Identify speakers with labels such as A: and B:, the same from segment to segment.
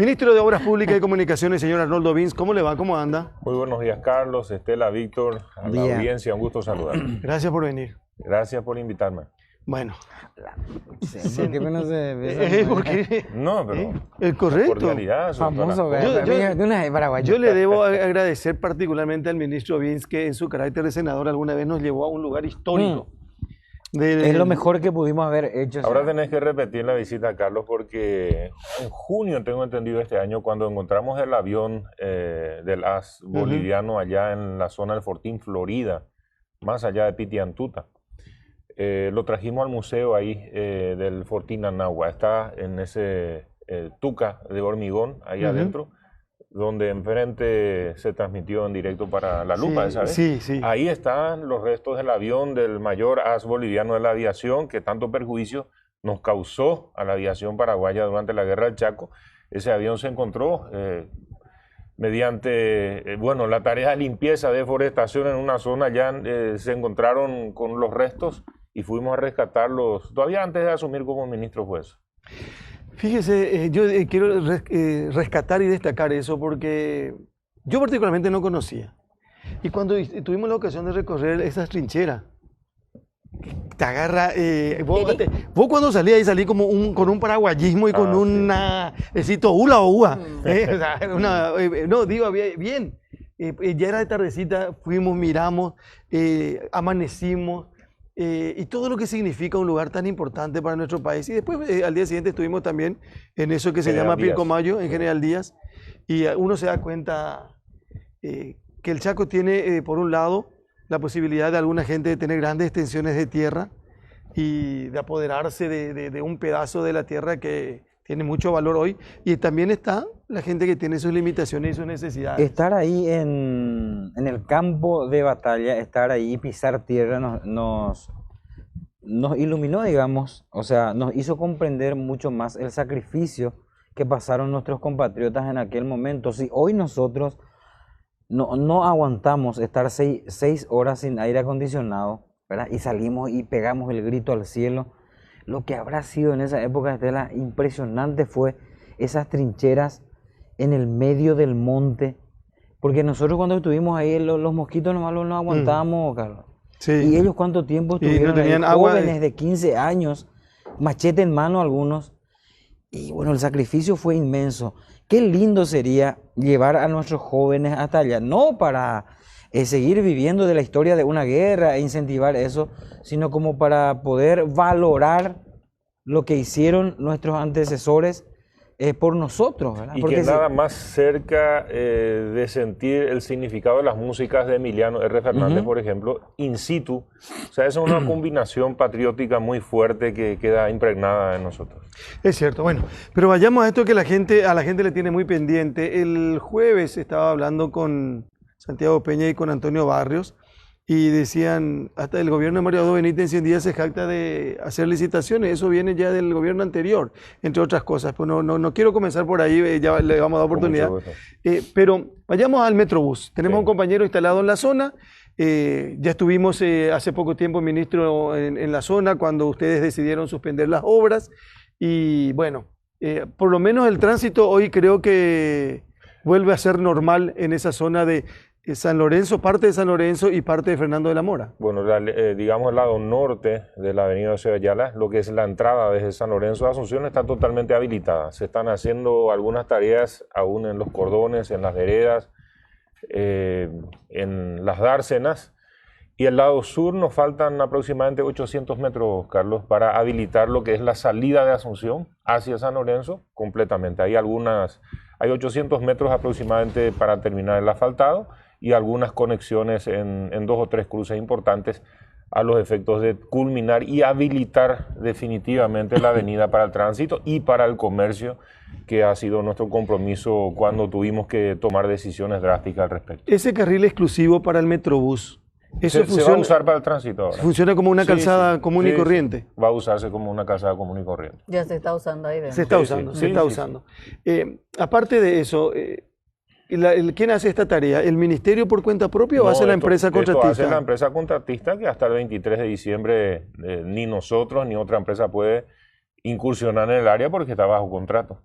A: Ministro de Obras Públicas y Comunicaciones, señor Arnoldo Vins, ¿cómo le va? ¿Cómo anda?
B: Muy buenos días, Carlos, Estela, Víctor, a la audiencia, un gusto saludar.
A: Gracias por venir.
B: Gracias por invitarme.
A: Bueno.
C: ¿Por qué no se
A: porque
B: No, pero
A: es correcto.
B: cordialidad.
C: Famoso,
A: yo le debo agradecer particularmente al ministro Vins que en su carácter de senador alguna vez nos llevó a un lugar histórico.
C: Es lo mejor que pudimos haber hecho.
B: Ahora tenés que repetir la visita, Carlos, porque en junio, tengo entendido este año, cuando encontramos el avión del AS boliviano allá en la zona del Fortín, Florida, más allá de Pitiantuta, lo trajimos al museo ahí del Fortín Anagua. Está en ese tuca de hormigón ahí adentro, donde enfrente se transmitió en directo para La Lupa, ¿sabes?
A: Sí.
B: Ahí están los restos del avión del mayor as boliviano de la aviación, que tanto perjuicio nos causó a la aviación paraguaya durante la Guerra del Chaco. Ese avión se encontró mediante, la tarea de limpieza, deforestación en una zona, ya se encontraron con los restos y fuimos a rescatarlos, todavía antes de asumir como ministro juez.
A: Fíjese, yo quiero rescatar y destacar eso porque yo particularmente no conocía. Y cuando tuvimos la ocasión de recorrer esas trincheras, te agarra... vos cuando salí ahí salí como con un paraguayismo y con una... hula o ua. No, digo, bien. Ya era de tardecita, fuimos, miramos, amanecimos. Y todo lo que significa un lugar tan importante para nuestro país. Y después, al día siguiente, estuvimos también en eso que se llama Pilcomayo, en General Díaz. Y uno se da cuenta que el Chaco tiene, por un lado, la posibilidad de alguna gente de tener grandes extensiones de tierra y de apoderarse de un pedazo de la tierra que tiene mucho valor hoy. Y también está la gente que tiene sus limitaciones y sus necesidades.
C: Estar ahí en el campo de batalla, estar ahí y pisar tierra nos iluminó, digamos, o sea, nos hizo comprender mucho más el sacrificio que pasaron nuestros compatriotas en aquel momento. Si hoy nosotros no aguantamos estar 6 horas sin aire acondicionado, ¿verdad? Y salimos y pegamos el grito al cielo, lo que habrá sido en esa época, Estela, impresionante fue esas trincheras en el medio del monte, porque nosotros cuando estuvimos ahí los mosquitos nomás no aguantábamos, Carlos.
A: Sí.
C: Y ellos cuánto tiempo estuvieron
A: no tenían
C: ahí,
A: agua
C: jóvenes de 15 años, machete en mano algunos, y bueno, el sacrificio fue inmenso. Qué lindo sería llevar a nuestros jóvenes hasta allá, no para seguir viviendo de la historia de una guerra e incentivar eso, sino como para poder valorar lo que hicieron nuestros antecesores por nosotros, ¿verdad?
B: Y
C: porque
B: que nada más cerca de sentir el significado de las músicas de Emiliano R. Fernández, por ejemplo, in situ. O sea, esa es una combinación patriótica muy fuerte que queda impregnada en nosotros.
A: Es cierto, bueno, pero vayamos a esto que a la gente le tiene muy pendiente. El jueves estaba hablando con Santiago Peña y con Antonio Barrios, y decían, hasta el gobierno de Mario Abdo Benítez en 100 días se jacta de hacer licitaciones, eso viene ya del gobierno anterior, entre otras cosas. Pues no quiero comenzar por ahí, ya le vamos a dar oportunidad. Pero vayamos al Metrobús. Tenemos un compañero instalado en la zona, ya estuvimos hace poco tiempo, ministro, en la zona cuando ustedes decidieron suspender las obras, y bueno, por lo menos el tránsito hoy creo que vuelve a ser normal en esa zona de San Lorenzo, parte de San Lorenzo y parte de Fernando de la Mora.
B: Bueno, digamos el lado norte de la avenida José Ayala, lo que es la entrada desde San Lorenzo a Asunción está totalmente habilitada. Se están haciendo algunas tareas aún en los cordones, en las veredas, en las dársenas. Y el lado sur nos faltan aproximadamente 800 metros, Carlos, para habilitar lo que es la salida de Asunción hacia San Lorenzo completamente. Hay 800 metros aproximadamente para terminar el asfaltado y algunas conexiones en 2 o 3 cruces importantes a los efectos de culminar y habilitar definitivamente la avenida para el tránsito y para el comercio, que ha sido nuestro compromiso cuando tuvimos que tomar decisiones drásticas al respecto.
A: Ese carril exclusivo para el Metrobús,
B: ¿eso se va a usar para el tránsito ahora?
A: ¿Funciona como una calzada común y corriente?
B: Va a usarse como una calzada común y corriente.
D: Ya se está usando ahí. ¿Verdad?
A: Se está usando. Aparte de eso, ¿quién hace esta tarea? ¿El ministerio por cuenta propia o hace la empresa contratista?
B: Esto hace la empresa contratista, que hasta el 23 de diciembre ni nosotros ni otra empresa puede incursionar en el área porque está bajo contrato.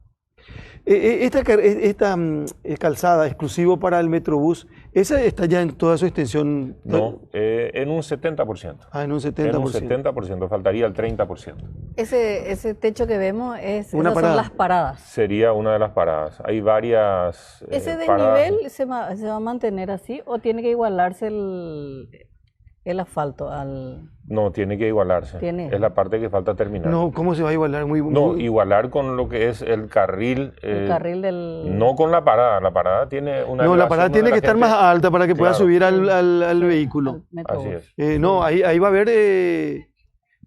A: Calzada exclusivo para el Metrobús, ¿esa está ya en toda su extensión?
B: No, en un 70%.
A: Ah, en un 70%.
B: En un 70%, faltaría el 30%.
D: Ese techo que vemos
A: Una
D: esas
A: parada.
D: son las paradas.
B: Sería una de las paradas. Hay varias
D: ¿Ese
B: paradas.
D: desnivel se va a mantener así o tiene que igualarse el asfalto al...
B: No, tiene que igualarse.
D: Tiene.
B: Es la parte que falta terminar.
A: No, ¿cómo se va a igualar?
B: No, igualar con lo que es el carril.
D: el carril del...
B: No con la parada. La parada tiene una
A: No, la
B: elevación
A: parada
B: donde
A: tiene
B: la
A: que estar
B: gente-
A: más alta para que pueda
B: Claro.
A: subir al vehículo.
D: al Metrobús.
B: Así es.
A: No, ahí va a haber...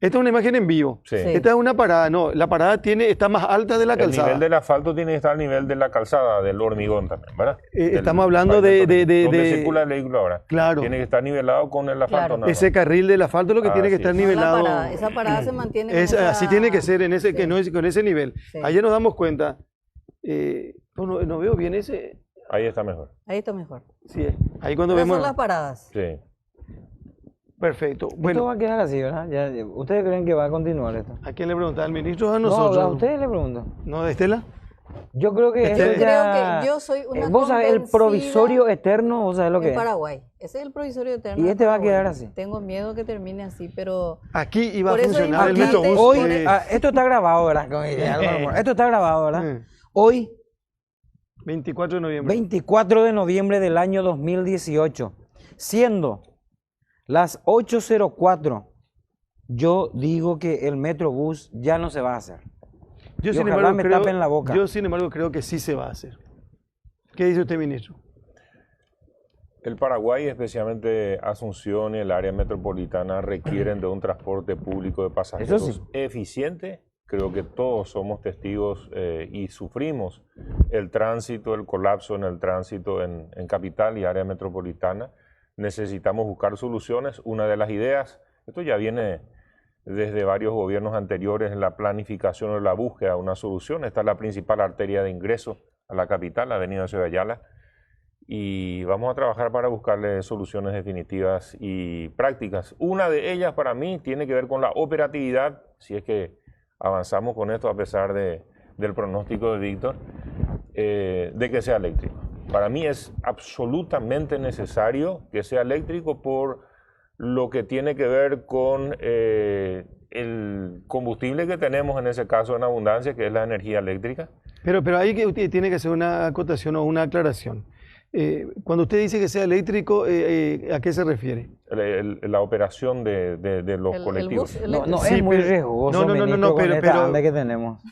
A: esta es una imagen en vivo.
B: Sí.
D: Sí.
A: Esta es una parada. No, la parada está más alta de la
B: El
A: calzada.
B: nivel del asfalto tiene que estar al nivel de la calzada, del hormigón también, ¿verdad?
A: Estamos hablando
B: donde circula el vehículo ahora.
A: Claro.
B: Tiene que estar nivelado con el asfalto.
D: Claro.
B: nada más.
A: Ese carril del asfalto es lo que tiene que
B: Así
A: estar
B: es.
D: No,
A: nivelado.
D: esa parada se mantiene con
A: Así tiene que ser,
D: sí.
A: con ese nivel.
D: Sí.
A: Ayer nos damos cuenta. No veo bien ese.
B: Ahí está mejor.
D: Ahí está mejor.
A: Sí, ahí cuando
D: Esas
A: vemos.
D: son las paradas.
B: Sí.
A: Perfecto.
C: Esto
A: Bueno,
C: va a quedar así, ¿verdad? ¿Ustedes creen que va a continuar esto?
A: ¿a quién le pregunta? ¿Al ministro o a
C: No,
A: nosotros?
C: a ustedes le pregunto.
A: ¿No, Estela?
C: Yo creo que
A: Yo
C: esto
D: Creo
C: ya...
D: que yo soy una
C: Vos sabés, el
D: convencida
C: provisorio eterno, vos sabés lo que
D: en
C: es.
D: Paraguay. Ese es el provisorio eterno.
C: Y
D: de
C: este va a
D: Paraguay.
C: quedar así.
D: Tengo miedo que termine así, pero
A: Aquí iba a
D: Por eso
A: funcionar el
D: importante-
A: Metrobús.
C: Hoy,
D: Por-
C: esto está grabado, ¿verdad? Como diría Álvaro Mora. Esto está grabado, ¿verdad?
A: 24 de noviembre.
C: 24 de noviembre del año 2018, siendo las 8:04, yo digo que el Metrobús ya no se va a hacer.
A: Yo,
C: y
A: sin
C: ojalá
A: embargo,
C: me
A: creo,
C: tapen la boca.
A: yo, sin embargo, creo que sí se va a hacer. ¿Qué dice usted, ministro?
B: El Paraguay, especialmente Asunción y el área metropolitana, requieren de un transporte público de pasajeros
C: Eso sí.
B: eficiente. Creo que todos somos testigos y sufrimos el tránsito, el colapso en el tránsito en capital y área metropolitana. Necesitamos buscar soluciones. Una de las ideas, esto ya viene desde varios gobiernos anteriores, en la planificación o la búsqueda de una solución. Esta es la principal arteria de ingreso a la capital, la avenida Ciudad Ayala. Y vamos a trabajar para buscarle soluciones definitivas y prácticas. Una de ellas para mí tiene que ver con la operatividad, si es que avanzamos con esto a pesar del pronóstico de Víctor, de que sea eléctrico. Para mí es absolutamente necesario que sea eléctrico por lo que tiene que ver con el combustible que tenemos en ese caso en abundancia, que es la energía eléctrica.
A: Pero ahí que usted tiene que hacer una acotación o una aclaración. Cuando usted dice que sea eléctrico, ¿a qué se refiere?
B: La operación de los
D: el
B: colectivos.
D: bus
C: No, no
A: Sí,
C: es muy
A: pero-
C: riesgoso,
A: no,
C: ministro, con
A: pero-
C: esta
A: pero-
C: hambre que tenemos.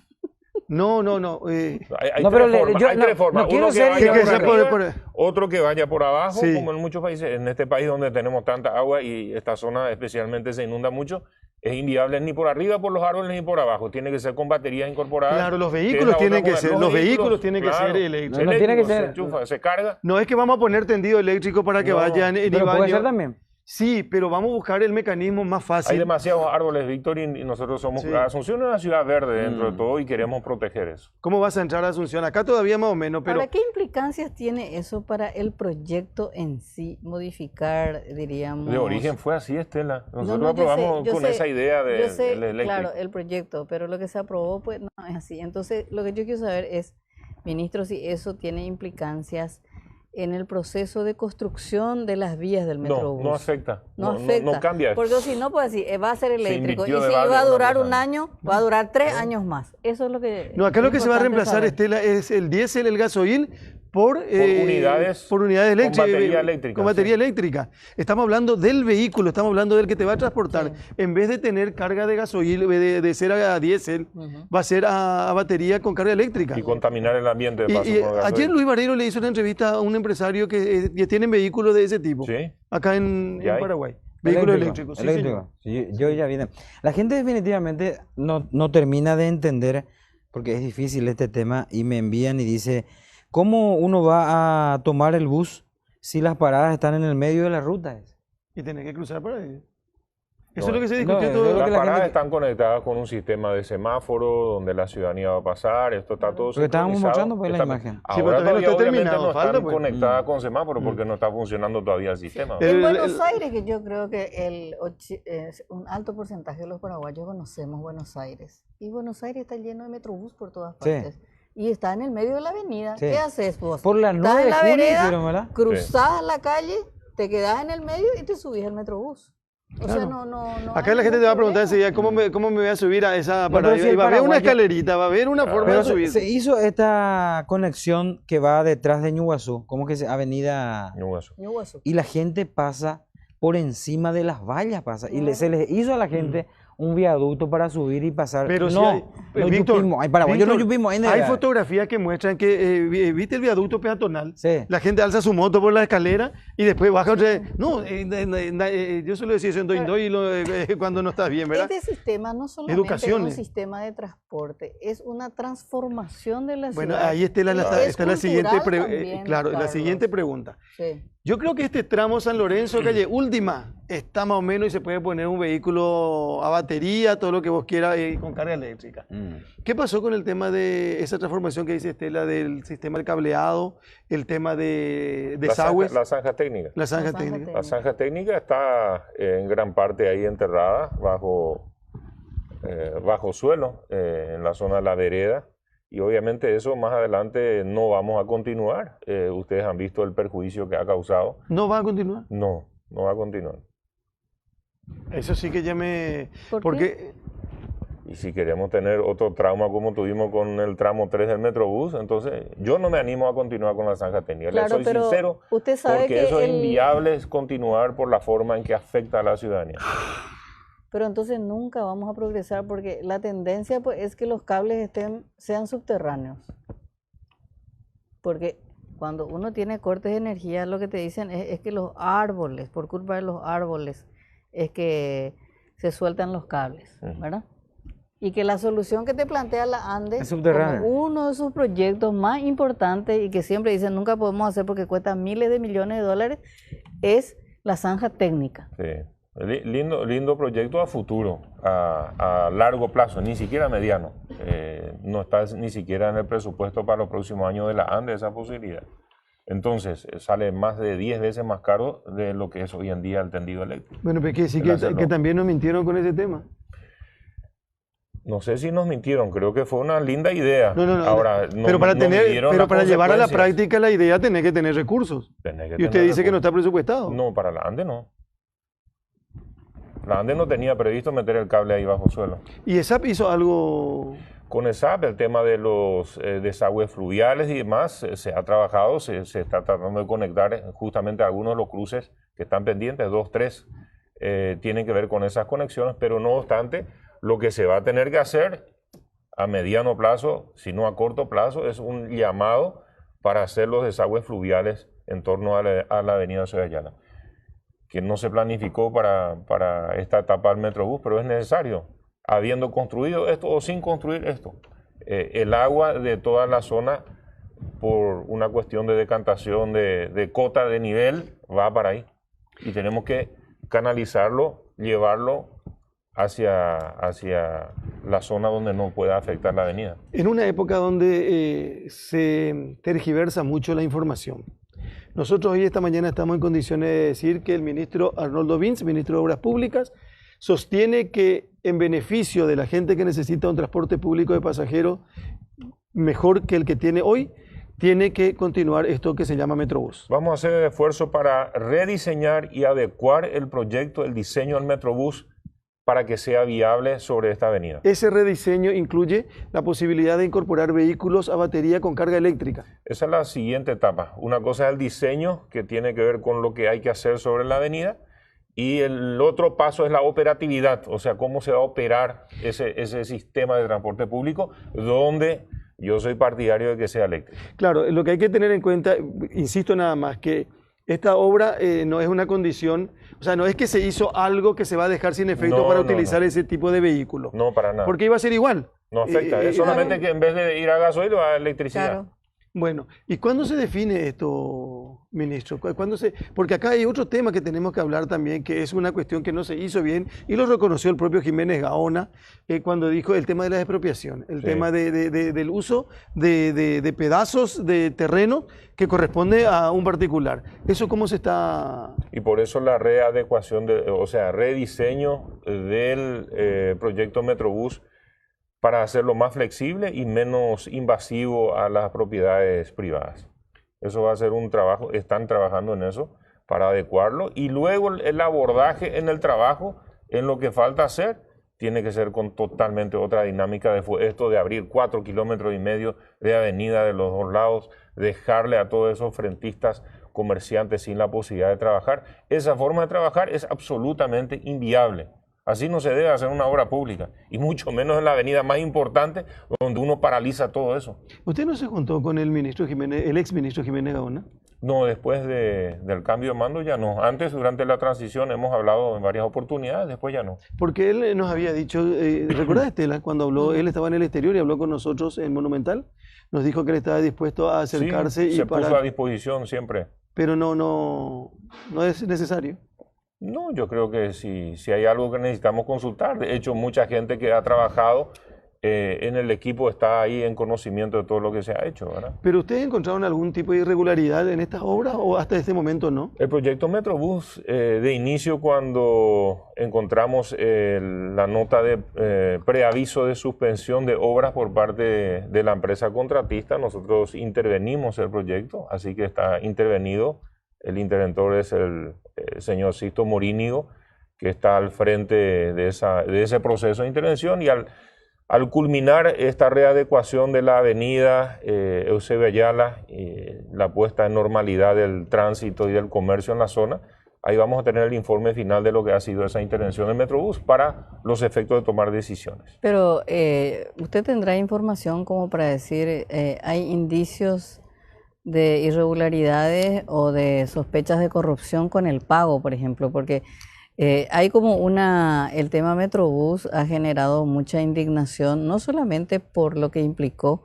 A: No.
B: Hay
C: No,
B: tres
C: pero
B: formas,
C: yo
B: hay
C: no-
B: tres formas.
C: no quiero
B: Uno que
C: ser
B: vaya
A: que
B: por
A: sea
B: arriba,
A: por-
B: otro que vaya por abajo,
A: Sí.
B: como en muchos países. En este país donde tenemos tanta agua y esta zona especialmente se inunda mucho, es inviable ni por arriba por los árboles ni por abajo. Tiene que ser con baterías incorporadas.
A: Claro, los
B: que es
A: vehículos
B: la otra
A: tienen que
B: cosa.
A: ser- los vehículos tienen que ser eléctricos.
C: No, no tiene que
B: Se
C: ser-
B: enchufa, se carga.
A: No es que vamos a poner tendido eléctrico para que
B: No,
A: vayan en
C: Pero puede
A: baño.
C: ser también.
A: Sí, pero vamos a buscar el mecanismo más
B: Hay
A: fácil.
B: demasiados árboles, Víctor, y nosotros somos...
A: Sí.
B: Asunción es una ciudad verde dentro de todo y queremos proteger eso.
A: ¿Cómo vas a entrar a Asunción? Acá todavía más o menos, pero
D: Ahora, ¿qué implicancias tiene eso para el proyecto en sí? Modificar, diríamos...
B: De origen fue así, Estela. Nosotros
D: No, yo
B: aprobamos
D: sé,
B: con
D: yo sé,
B: esa idea de,
D: Yo sé,
B: del eléctrico.
D: claro, el proyecto, pero lo que se aprobó, pues no es así. Entonces, lo que yo quiero saber es, ministro, si eso tiene implicancias en el proceso de construcción de las vías del
B: No,
D: Metrobús.
B: no afecta.
D: No afecta.
B: No cambia.
D: Porque si no, pues así, va a ser eléctrico. Y
B: invirtió
D: si
B: de base
D: va a
B: una
D: durar
B: cosa.
D: un año, va a durar 3 años más. Eso es lo que...
A: no, acá lo
D: es
A: que se va a
D: importante
A: reemplazar,
D: saber.
A: Estela, es el diésel, el gasoil por
B: unidades con
A: eléctricas.
B: batería eléctrica,
A: Con batería
B: sí.
A: eléctrica. Estamos hablando del vehículo, estamos hablando del que te va a transportar. En vez de tener carga de gasoil, de ser a diésel, va a ser a batería con carga eléctrica.
B: Y contaminar el ambiente de paso.
A: Y
B: con gasoil.
A: ayer Luis Barreiro le hizo una entrevista a un empresario que tiene vehículos de ese tipo,
B: Sí.
A: acá en
B: ¿Ya hay?
A: Paraguay. Vehículos eléctricos, sí,
C: Eléctrico.
A: señor.
C: Sí, yo ya vine. La gente definitivamente no termina de entender, porque es difícil este tema, y me envían y dice, ¿cómo uno va a tomar el bus si las paradas están en el medio de la ruta?
A: Y tenés que cruzar por ahí. Eso
B: No,
A: es lo que se
C: no,
A: discutió
C: es
A: todo.
C: lo
B: Las
C: que la
B: paradas
C: gente-
B: están conectadas con un sistema de semáforo donde la ciudadanía va a pasar. Esto está todo
C: Porque estábamos
B: sincronizado.
C: mostrando, pues, la imagen. Sí,
A: pero
B: Ahora
A: todavía no está
B: obviamente,
A: terminado,
B: no
A: falta,
B: están
A: pues.
B: conectadas con semáforo porque no está funcionando todavía el sistema.
A: El-
D: En Buenos Aires, que yo creo que un alto porcentaje de los paraguayos conocemos Buenos Aires. Y Buenos Aires está lleno de metrobús por todas
C: Sí.
D: partes. y está en el medio de la avenida.
C: Sí.
D: ¿Qué haces vos?
C: Por la
D: Estás
C: 9
D: en
C: de
D: la
C: julio
D: vereda,
C: hicieron, ¿verdad?
D: cruzás la calle, te quedás en el medio y te subís al Metrobús. O sea,
A: Claro.
D: no
A: Acá
D: hay
A: la gente
D: ningún
A: te va a preguntar
D: problema.
A: enseguida cómo me voy a subir a esa
C: No,
A: parada.
C: pero si
A: Y
C: el
A: va a haber una
C: paraguayo-
A: escalerita, va a haber una forma
C: Pero
A: de
C: se
A: subir.
C: hizo esta conexión que va detrás de Ñuguazú, como que es avenida,
B: Ñuguazú.
D: Ñuguazú.
C: y la gente pasa por encima de las vallas, pasa. Y
D: Claro.
C: se les hizo a la gente un viaducto para subir y pasar.
A: Pero
C: no,
A: sí hay,
C: no
A: Víctor,
C: yupimos, hay paraguayos no
A: Víctor,
C: yupimos.
A: hay fotografías que muestran que, viste el viaducto peatonal,
C: Sí.
A: la gente alza su moto por la escalera y después baja otra vez. No, yo suelo decir eso en Doindoy cuando no estás bien, ¿verdad?
D: Este sistema no solamente es un
A: Educaciones.
D: sistema de transporte, es una transformación de la
A: Bueno,
D: ciudad.
A: ahí está
D: Es
A: está la siguiente,
D: cultural también,
A: claro, la
D: Carlos.
A: siguiente pregunta.
D: Sí.
A: Yo creo que este tramo San Lorenzo, calle Última, está más o menos y se puede poner un vehículo a batería, todo lo que vos quieras, con carga eléctrica. ¿Qué pasó con el tema de esa transformación que dice Estela del sistema de cableado, el tema de desagües,
B: La zanja técnica.
A: la zanja
D: La zanja
A: técnica?
B: La zanja técnica está en gran parte ahí enterrada bajo suelo, en la zona de la vereda. Y obviamente eso más adelante no vamos a continuar. Ustedes han visto el perjuicio que ha causado.
A: ¿No va a continuar?
B: No va a continuar.
A: Eso sí que ya me...
D: ¿Por
A: porque
B: Y si queremos tener otro trauma como tuvimos con el tramo 3 del Metrobús, entonces yo no me animo a continuar con la zanja técnica. Le
D: Claro,
B: soy
D: pero
B: sincero,
D: usted sabe
B: porque
D: que
B: eso es
D: el-
B: inviable es continuar por la forma en que afecta a la ciudadanía.
D: Pero entonces nunca vamos a progresar porque la tendencia pues, es que los cables sean subterráneos. Porque cuando uno tiene cortes de energía, lo que te dicen es que los árboles, por culpa de los árboles, es que se sueltan los cables, ¿verdad? Y que la solución que te plantea la ANDE
C: Es subterránea.
D: como uno de sus proyectos más importantes y que siempre dicen nunca podemos hacer porque cuesta miles de millones de dólares, es la zanja técnica.
B: Sí. Lindo proyecto a futuro, a largo plazo, ni siquiera mediano. No está ni siquiera en el presupuesto para los próximos años de la ANDE esa posibilidad. Entonces, sale más de 10 veces más caro de lo que es hoy en día el tendido eléctrico.
A: bueno, pero que sí
B: El hacerlo.
A: que también nos mintieron con ese tema.
B: No sé si nos mintieron, creo que fue una linda idea.
A: No,
B: Ahora,
A: pero para para llevar a la práctica la idea tenés que tener recursos. Y usted dice que no está presupuestado.
B: No, para la ANDE no. La ANDE no tenía previsto meter el cable ahí bajo suelo.
A: Y ESAP hizo algo.
B: Con ESAP, el tema de los desagües fluviales y demás, se ha trabajado, se está tratando de conectar justamente algunos de los cruces que están pendientes, 2, 3, tienen que ver con esas conexiones, pero no obstante, lo que se va a tener que hacer a mediano plazo, si no a corto plazo, es un llamado para hacer los desagües fluviales en torno a la avenida Ciudad Ayala, que no se planificó para esta etapa del Metrobús, pero es necesario, habiendo construido esto o sin construir esto. El agua de toda la zona, por una cuestión de decantación de cota de nivel, va para ahí. Y tenemos que canalizarlo, llevarlo hacia la zona donde no pueda afectar la avenida.
A: En una época donde se tergiversa mucho la información. Nosotros hoy, esta mañana, estamos en condiciones de decir que el ministro Arnoldo Vince, ministro de Obras Públicas, sostiene que en beneficio de la gente que necesita un transporte público de pasajeros mejor que el que tiene hoy, tiene que continuar esto que se llama Metrobús.
B: Vamos a hacer el esfuerzo para rediseñar y adecuar el proyecto, el diseño del Metrobús para que sea viable sobre esta avenida.
A: Ese rediseño incluye la posibilidad de incorporar vehículos a batería con carga eléctrica.
B: Esa es la siguiente etapa. Una cosa es el diseño, que tiene que ver con lo que hay que hacer sobre la avenida, y el otro paso es la operatividad, o sea, cómo se va a operar ese sistema de transporte público, donde yo soy partidario de que sea eléctrico.
A: Claro, lo que hay que tener en cuenta, insisto nada más, que esta obra no es una condición, o sea, no es que se hizo algo que se va a dejar sin efecto
B: No,
A: para
B: no,
A: utilizar
B: no.
A: ese tipo de vehículo.
B: No, para nada.
A: Porque iba a ser igual.
B: No afecta, es solamente que en vez de ir a gasoil va a electricidad.
D: Claro.
A: Bueno, ¿y cuándo se define esto, ministro? Porque acá hay otro tema que tenemos que hablar también, que es una cuestión que no se hizo bien, y lo reconoció el propio Jiménez Gaona cuando dijo el tema de la expropiación, el
B: Sí.
A: tema del uso de pedazos de terreno que corresponde a un particular. ¿Eso cómo se está...?
B: Y por eso la readecuación, o sea, rediseño del proyecto Metrobús para hacerlo más flexible y menos invasivo a las propiedades privadas. Eso va a ser un trabajo, están trabajando en eso para adecuarlo, y luego el abordaje en el trabajo, en lo que falta hacer, tiene que ser con totalmente otra dinámica de esto de abrir 4,5 kilómetros de avenida de los dos lados, dejarle a todos esos frentistas comerciantes sin la posibilidad de trabajar. Esa forma de trabajar es absolutamente inviable. Así no se debe hacer una obra pública, y mucho menos en la avenida más importante, donde uno paraliza todo eso.
A: ¿Usted no se juntó con el ministro Jiménez, el exministro Jiménez Gaona?
B: No, después del cambio de mando ya no. Antes, durante la transición, hemos hablado en varias oportunidades, después ya no.
A: Porque él nos había dicho, ¿recuerdas, Estela, cuando habló, él estaba en el exterior y habló con nosotros en Monumental? Nos dijo que él estaba dispuesto a acercarse.
B: Sí, se puso a disposición siempre.
A: Pero no es necesario.
B: No, yo creo que si hay algo que necesitamos consultar. De hecho, mucha gente que ha trabajado en el equipo está ahí en conocimiento de todo lo que se ha hecho, ¿verdad?
A: ¿Pero ustedes encontraron algún tipo de irregularidad en estas obras o hasta este momento no?
B: El proyecto Metrobús, de inicio, cuando encontramos la nota de preaviso de suspensión de obras por parte de la empresa contratista, nosotros intervenimos el proyecto, así que está intervenido. El interventor es el señor Sisto Morínigo, que está al frente de ese proceso de intervención, y al culminar esta readecuación de la avenida Eusebio Ayala, la puesta en normalidad del tránsito y del comercio en la zona, ahí vamos a tener el informe final de lo que ha sido esa intervención del Metrobús para los efectos de tomar decisiones.
D: Pero usted tendrá información como para decir, hay indicios de irregularidades o de sospechas de corrupción con el pago, por ejemplo, porque hay como el tema Metrobús ha generado mucha indignación, no solamente por lo que implicó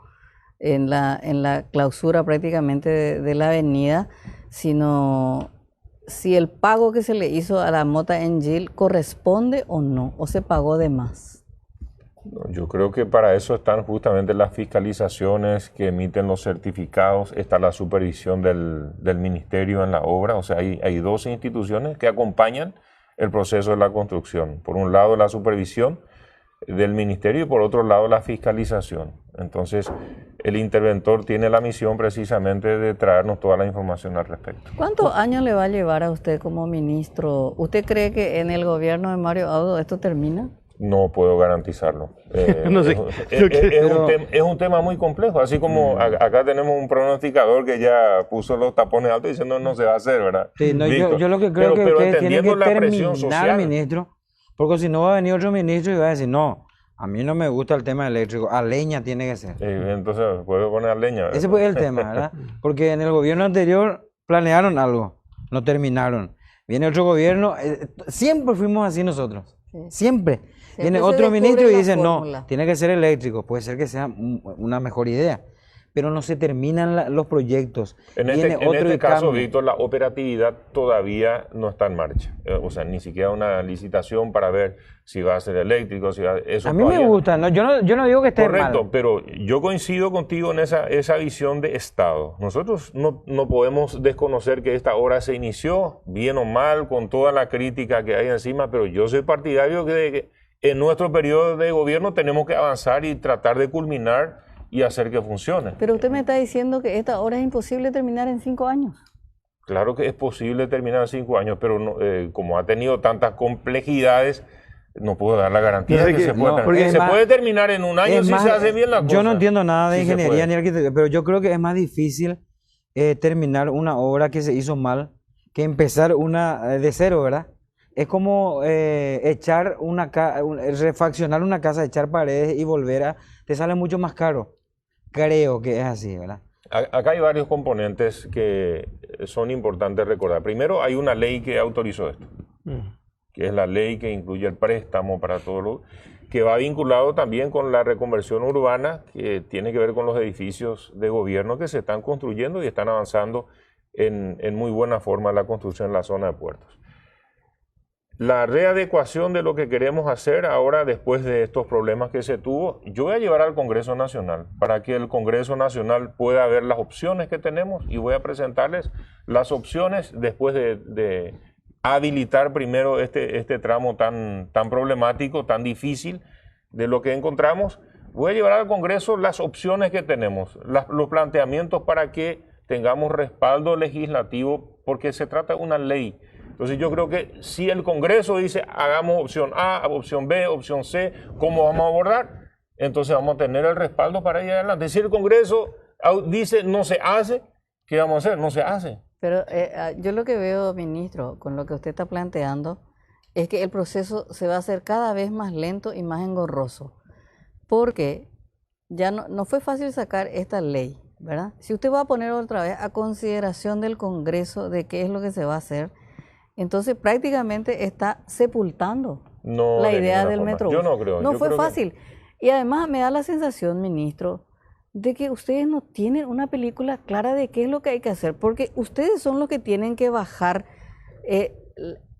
D: en la clausura prácticamente de la avenida, sino si el pago que se le hizo a la Mota Engil corresponde o no, o se pagó de más.
B: Yo creo que para eso están justamente las fiscalizaciones que emiten los certificados, está la supervisión del ministerio en la obra, o sea, hay dos instituciones que acompañan el proceso de la construcción. Por un lado la supervisión del ministerio y por otro lado la fiscalización. Entonces el interventor tiene la misión precisamente de traernos toda la información al respecto.
D: ¿Cuántos años le va a llevar a usted como ministro? ¿Usted cree que en el gobierno de Mario Audo esto termina?
B: No puedo garantizarlo.
A: No sé,
B: es un tema muy complejo, así como acá tenemos un pronosticador que ya puso los tapones altos diciendo no se va a hacer, ¿verdad?
C: Sí, no, yo lo que creo
B: pero
C: que tiene que
B: la presión
C: terminar
B: social,
C: el ministro, porque si no va a venir otro ministro y va a decir, no, a mí no me gusta el tema eléctrico, a leña tiene que ser.
B: entonces puedo poner a leña, ¿verdad?
C: Ese fue el tema, ¿verdad? Porque en el gobierno anterior planearon algo, no terminaron. Viene otro gobierno, siempre fuimos así nosotros, siempre. Viene otro ministro y dice, no, tiene que ser eléctrico, puede ser que sea una mejor idea, pero no se terminan los proyectos.
B: En este caso, Víctor, la operatividad todavía no está en marcha. O sea, ni siquiera una licitación para ver si va a ser eléctrico, si va eso.
C: A mí me gusta, no, yo no digo que esté
B: correcto,
C: mal.
B: Pero yo coincido contigo en esa visión de Estado. Nosotros no podemos desconocer que esta obra se inició, bien o mal, con toda la crítica que hay encima, pero yo soy partidario de que en nuestro periodo de gobierno tenemos que avanzar y tratar de culminar y hacer que funcione.
D: Pero usted me está diciendo que esta obra es imposible terminar en 5 años.
B: Claro que es posible terminar en 5 años, pero no, como ha tenido tantas complejidades, no puedo dar la garantía de que se puede terminar. Se puede terminar en un año si se hace bien la cosa.
C: Yo no entiendo nada de ingeniería ni arquitectura, pero yo creo que es más difícil terminar una obra que se hizo mal que empezar una de cero, ¿verdad? Es como refaccionar una casa, echar paredes y te sale mucho más caro. Creo que es así, ¿verdad?
B: Acá hay varios componentes que son importantes recordar. Primero, hay una ley que autorizó esto, que es la ley que incluye el préstamo para todo que va vinculado también con la reconversión urbana, que tiene que ver con los edificios de gobierno que se están construyendo y están avanzando en muy buena forma la construcción en la zona de puertos. La readecuación de lo que queremos hacer ahora después de estos problemas que se tuvo, yo voy a llevar al Congreso Nacional para que el Congreso Nacional pueda ver las opciones que tenemos y voy a presentarles las opciones después de habilitar primero este tramo tan problemático, tan difícil de lo que encontramos. voy a llevar al Congreso las opciones que tenemos, los planteamientos para que tengamos respaldo legislativo, porque se trata de una ley. Entonces yo creo que si el Congreso dice hagamos opción A, opción B, opción C, ¿cómo vamos a abordar? Entonces vamos a tener el respaldo para ir adelante. Si el Congreso dice no se hace, ¿qué vamos a hacer? No se hace.
D: Pero yo lo que veo, ministro, con lo que usted está planteando, es que el proceso se va a hacer cada vez más lento y más engorroso. Porque ya no fue fácil sacar esta ley, ¿verdad? Si usted va a poner otra vez a consideración del Congreso de qué es lo que se va a hacer, entonces prácticamente está sepultando la idea del Metrobús.
B: Yo no creo.
D: No fue fácil. Y además me da la sensación, ministro, de que ustedes no tienen una película clara de qué es lo que hay que hacer, porque ustedes son los que tienen que bajar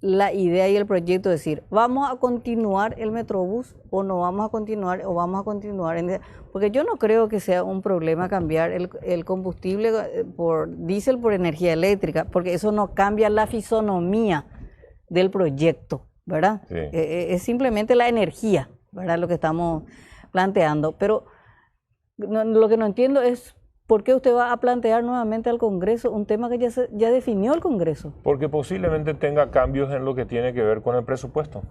D: la idea y el proyecto, decir, ¿vamos a continuar el Metrobús o no vamos a continuar o vamos a continuar? Porque yo no creo que sea un problema cambiar el combustible por diésel por energía eléctrica, porque eso no cambia la fisonomía del proyecto, ¿verdad?
B: Sí.
D: Es simplemente la energía, ¿verdad? Lo que estamos planteando, pero lo que no entiendo es ¿por qué usted va a plantear nuevamente al Congreso un tema que ya definió el Congreso?
B: Porque posiblemente tenga cambios en lo que tiene que ver con el presupuesto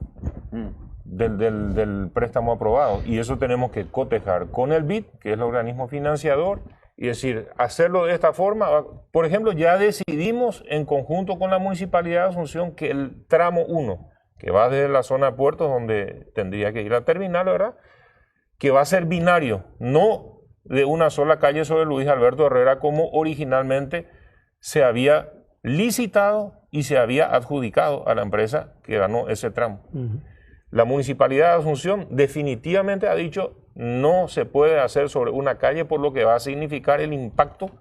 B: del préstamo aprobado. Y eso tenemos que cotejar con el BID, que es el organismo financiador, y decir, hacerlo de esta forma. Por ejemplo, ya decidimos en conjunto con la Municipalidad de Asunción que el tramo 1, que va desde la zona de puertos, donde tendría que ir al terminal, ¿verdad?, que va a ser binario, no de una sola calle sobre Luis Alberto Herrera como originalmente se había licitado y se había adjudicado a la empresa que ganó ese tramo. La Municipalidad de Asunción definitivamente ha dicho no se puede hacer sobre una calle por lo que va a significar el impacto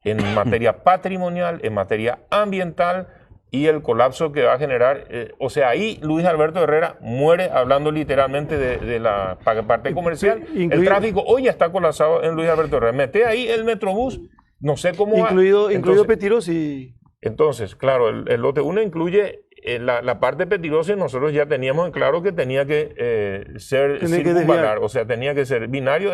B: en materia patrimonial, en materia ambiental y el colapso que va a generar. O sea, ahí Luis Alberto Herrera muere, hablando literalmente de la parte comercial. El tráfico hoy ya está colapsado en Luis Alberto Herrera. Mete ahí el Metrobús, no sé cómo
A: incluido Petirosi.
B: Entonces, claro, el lote 1 incluye la parte de Petirosi. Nosotros ya teníamos en claro que tenía que ser circunvalar, o sea, tenía que ser binario,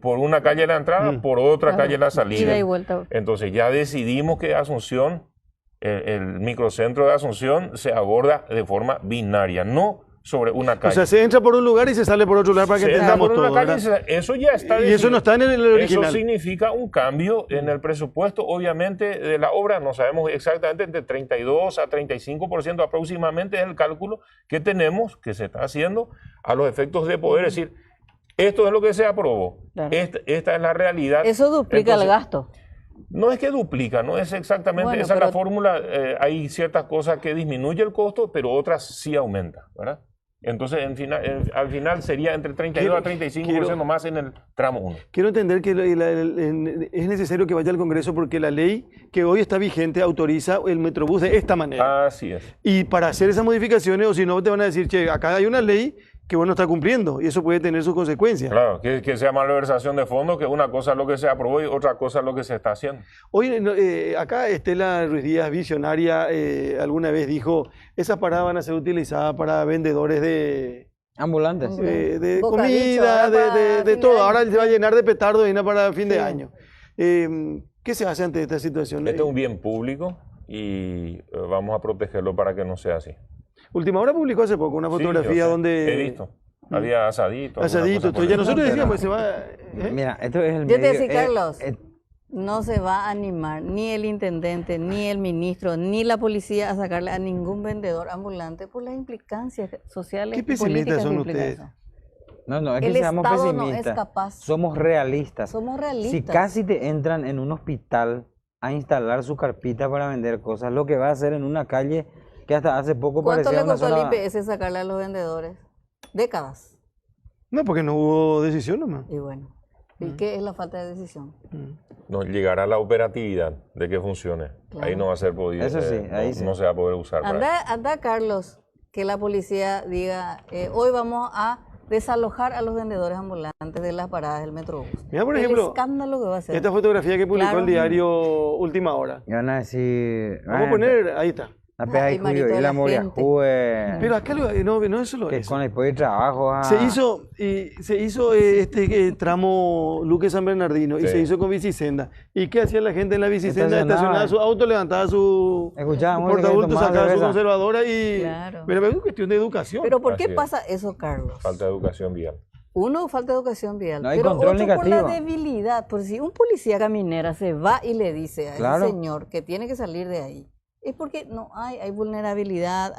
B: por una calle la entrada, por otra calle la salida.
D: Ida y vuelta.
B: Entonces ya decidimos que Asunción, el microcentro de Asunción, se aborda de forma binaria, no sobre una calle.
A: O sea, se entra por un lugar y se sale por otro lugar para que entendamos todo.
B: Eso ya está decidido.
A: Y eso no está en el original.
B: Eso significa un cambio en el presupuesto, obviamente, de la obra. No sabemos exactamente, entre 32 a 35% aproximadamente es el cálculo que tenemos, que se está haciendo a los efectos de poder decir, esto es lo que se aprobó, claro. Esta es la realidad.
D: Eso duplica el gasto.
B: No es que duplica, no es exactamente esa la fórmula. Hay ciertas cosas que disminuye el costo, pero otras sí aumenta, ¿verdad? Entonces, al final sería entre 32 a 35% más en el tramo 1.
A: Quiero entender que es necesario que vaya al Congreso porque la ley que hoy está vigente autoriza el Metrobús de esta manera.
B: Así es.
A: Y para hacer esas modificaciones, o si no, te van a decir, che, acá hay una ley que vos no está cumpliendo, y eso puede tener sus consecuencias.
B: Claro, que sea malversación de fondos, que una cosa es lo que se aprobó y otra cosa es lo que se está haciendo.
A: Hoy, acá Estela Ruiz Díaz, visionaria, alguna vez dijo, esas paradas van a ser utilizadas para vendedores de...
C: Ambulantes.
A: De comida, de todo. Ahora se va a llenar de petardos para fin de año. ¿Qué se hace ante esta situación?
B: Este es un bien público y vamos a protegerlo para que no sea así.
A: Última Hora publicó hace poco una fotografía donde...
B: He visto. Había asadito.
A: Asadito. Entonces ya nosotros decíamos, se va...
C: Mira, esto es el
D: Yo te decía, Carlos, no se va a animar ni el intendente, ni el ministro, ni la policía a sacarle a ningún vendedor ambulante por las implicancias sociales y políticas
A: son
D: que
A: ustedes?
C: No, es que
D: el
C: seamos
D: Estado
C: pesimistas.
D: No es capaz.
C: Somos realistas.
D: Somos realistas.
C: Si casi te entran en un hospital a instalar su carpita para vender cosas, lo que va a hacer en una calle que hasta hace poco parecía una
D: ¿Cuánto le costó al IPS sacarle a los vendedores? Décadas.
A: No, porque no hubo decisión nomás.
D: Y bueno, ¿y qué es la falta de decisión?
B: No llegará la operatividad de que funcione. Claro. Ahí no va a ser podido.
C: Eso sí, ahí
B: no se va a poder usar.
D: Anda, Carlos, que la policía diga, hoy vamos a desalojar a los vendedores ambulantes de las paradas del Metrobús.
A: Mira, por ejemplo,
D: el escándalo que va a ser.
A: Esta fotografía que publicó el diario Última Hora.
C: Y van a decir...
A: Vamos a poner, ahí está.
C: Apenas
D: Ay, Marito
C: y
D: de
C: la
D: la
C: moria
D: gente.
A: Pero acá no es solo
C: que
A: eso.
C: con el de trabajo.
A: Se hizo este tramo Luque San Bernardino y
B: Sí.
A: se hizo con bicisenda. ¿Y qué hacía la gente en la bicisenda?
C: Estacionaba.
A: Estacionaba su auto, levantaba su
C: Escuchaba música y
A: portabulto,
C: tomaba
A: sacaba su
C: cerveza.
A: conservadora y...
D: Claro.
A: Pero es una cuestión de educación.
D: Pero ¿por qué
B: Así es.
D: pasa eso, Carlos?
B: Falta de educación vial.
D: Uno, falta de educación vial,
C: No hay
D: pero
C: control
D: otro por la
C: negativo.
D: debilidad. Por si un policía caminera se va y le dice a
C: Claro.
D: ese señor que tiene que salir de ahí, es porque hay vulnerabilidad,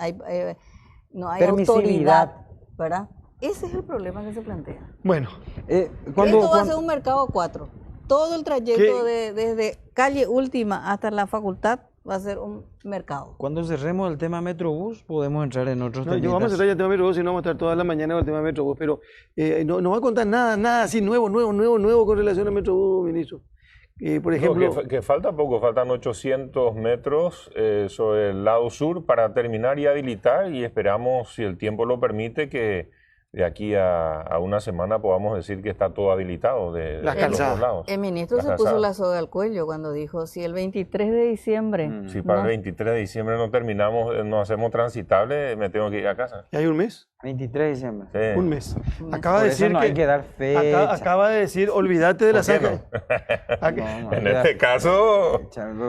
D: no hay
C: Permisividad.
D: autoridad, ¿verdad? Ese es el problema que se plantea.
A: Bueno,
D: Esto va a ser un mercado 4. Todo el trayecto
A: ¿Qué?
D: desde calle Última hasta la facultad va a ser un mercado.
C: Cuando cerremos el tema Metrobús, podemos entrar en otros
A: no,
C: temas.
A: yo vamos a cerrar ya el tema Metrobús y no vamos a estar toda la mañana con el tema Metrobús, pero no va a contar nada así nuevo con relación a Metrobús, ministro. Por ejemplo...
B: No, que falta poco, faltan 800 metros sobre el lado sur para terminar y habilitar y esperamos, si el tiempo lo permite, que de aquí a una semana podamos decir que está todo habilitado de
A: Las
B: los
A: calzadas.
B: dos lados.
D: El ministro
B: Las
D: se puso
B: calzadas.
D: la soga al cuello cuando dijo, si el 23 de diciembre...
B: Si para
D: no-
B: el 23 de diciembre no terminamos, no hacemos transitable, me tengo que ir a casa.
A: ¿Ya hay un mes?
C: 23 de diciembre.
B: Sí.
A: Un mes.
D: mes.
A: Acaba
C: Por
A: de
C: eso
A: decir
C: no hay que dar fecha.
A: Acaba de decir, olvídate de la
B: ¿Por qué
A: zanja.
C: No,
B: En este caso,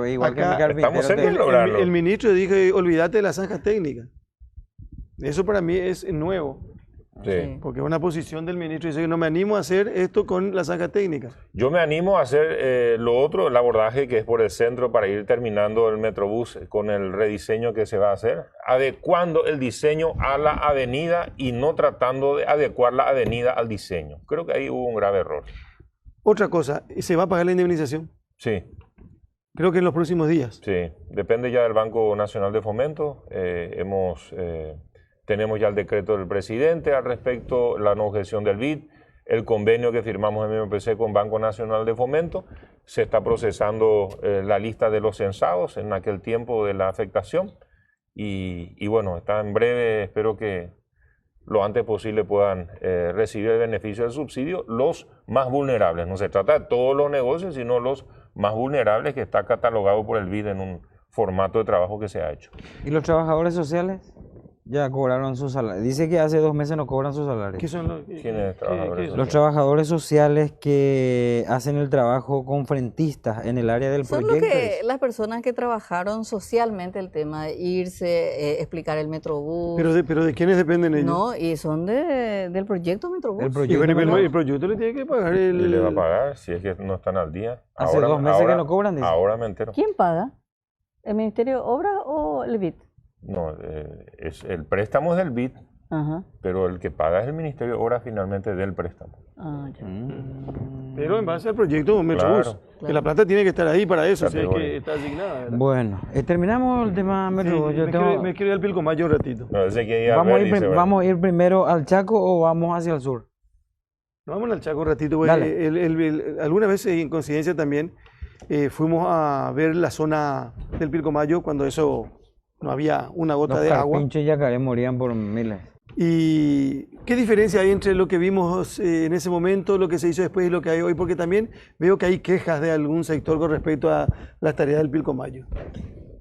C: igual que
A: Acá
C: mi carpintero.
B: estamos cerca de
C: te-
B: lograrlo.
A: El ministro dijo, olvídate de las zanjas técnicas. Eso para mí es nuevo,
B: sí.
A: porque es una posición del ministro. Dice que no me animo a hacer esto con las zanjas técnicas.
B: Yo me animo a hacer lo otro, el abordaje que es por el centro para ir terminando el Metrobús con el rediseño que se va a hacer, adecuando el diseño a la avenida y no tratando de adecuar la avenida al diseño. Creo que ahí hubo un grave error.
A: Otra cosa, ¿se va a pagar la indemnización?
B: Sí,
A: Creo que en los próximos días.
B: sí. Depende ya del Banco Nacional de Fomento. Tenemos ya el decreto del presidente al respecto, la no objeción del BID, el convenio que firmamos en MPC con Banco Nacional de Fomento. Se está procesando la lista de los censados en aquel tiempo de la afectación. Y bueno, está en breve, espero que lo antes posible puedan recibir el beneficio del subsidio los más vulnerables. No se trata de todos los negocios, sino los más vulnerables, que está catalogado por el BID en un formato de trabajo que se ha hecho.
C: ¿Y los trabajadores sociales? Ya cobraron su salario. Dice que hace 2 meses no cobran su salario.
A: ¿Qué son los
B: ¿Quiénes trabajadores
A: son?
C: Los trabajadores sociales que hacen el trabajo con frentistas en el área del
D: Son
C: proyecto.
D: las personas que trabajaron socialmente el tema de irse, explicar el Metrobús.
A: Pero ¿de quiénes dependen ellos?
D: No, y son del proyecto Metrobús.
C: El
A: Y
C: proyecto
A: bueno,
C: Metrobús.
A: el proyecto le tiene que pagar
B: Y le va a pagar si es que no están al día.
C: Hace 2 meses que no cobran, dice.
B: Ahora me entero.
D: ¿Quién paga? ¿El Ministerio de Obras o el BID?
B: No, el préstamo es del BID,
D: Ajá.
B: pero el que paga es el Ministerio de Obras finalmente del préstamo.
D: Ah, ya.
A: Pero en base al proyecto Metrobús.
B: Claro.
A: Que la plata tiene que estar ahí para eso, si es
B: Categoría.
A: que está asignada. ¿verdad?
C: Bueno, terminamos el tema
A: Sí,
C: Metrobús. Yo tengo-
A: me quiero ir al Pilcomayo un ratito.
B: No, ese que iba a
C: ¿Vamos, a
B: ver,
C: ir,
B: dice, bueno,
C: ¿Vamos a ir primero al Chaco o vamos hacia el sur?
A: Nos vamos al Chaco un ratito. Porque
C: Dale.
A: alguna vez, en coincidencia también, fuimos a ver la zona del Pilcomayo cuando eso no había una gota
C: Los
A: de agua.
C: carpinchos y yacaré morían por miles.
A: ¿Y qué diferencia hay entre lo que vimos en ese momento, lo que se hizo después y lo que hay hoy? Porque también veo que hay quejas de algún sector con respecto a las tareas del Pilcomayo.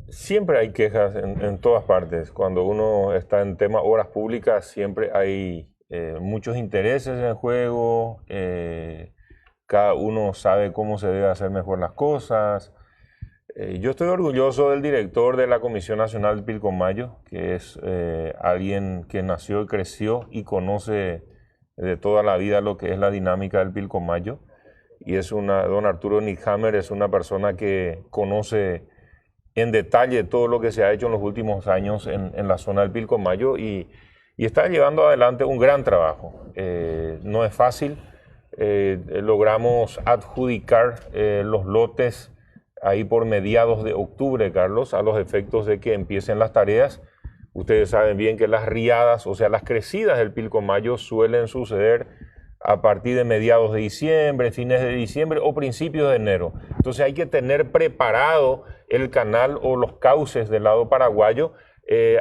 B: siempre hay quejas en todas partes. Cuando uno está en tema obras públicas, siempre hay muchos intereses en juego. Cada uno sabe cómo se debe hacer mejor las cosas. Yo estoy orgulloso del director de la Comisión Nacional del Pilcomayo, que es alguien que nació y creció y conoce de toda la vida lo que es la dinámica del Pilcomayo. Y don Arturo Nickhammer es una persona que conoce en detalle todo lo que se ha hecho en los últimos años en la zona del Pilcomayo y está llevando adelante un gran trabajo. No es fácil. Logramos adjudicar los lotes ahí por mediados de octubre, Carlos, a los efectos de que empiecen las tareas. Ustedes saben bien que las riadas, o sea, las crecidas del Pilcomayo suelen suceder a partir de mediados de diciembre, fines de diciembre o principios de enero. Entonces hay que tener preparado el canal o los cauces del lado paraguayo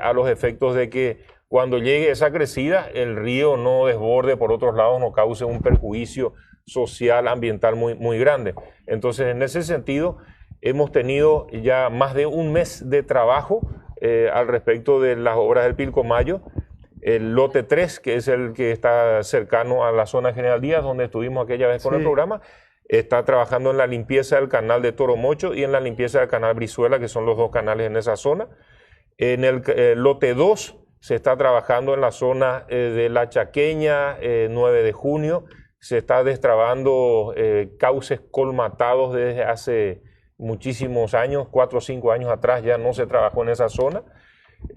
B: a los efectos de que cuando llegue esa crecida, el río no desborde por otros lados, no cause un perjuicio social, ambiental muy grande. Entonces, en ese sentido, hemos tenido ya más de un mes de trabajo al respecto de las obras del Pilcomayo. El lote 3, que es el que está cercano a la zona General Díaz, donde estuvimos aquella vez con el programa, está trabajando en la limpieza del canal de Toromocho y en la limpieza del canal Brizuela, que son los dos canales en esa zona. En el lote 2 se está trabajando en la zona de La Chaqueña, 9 de junio. Se está destrabando cauces colmatados desde hace muchísimos años, 4 o 5 años atrás ya no se trabajó en esa zona.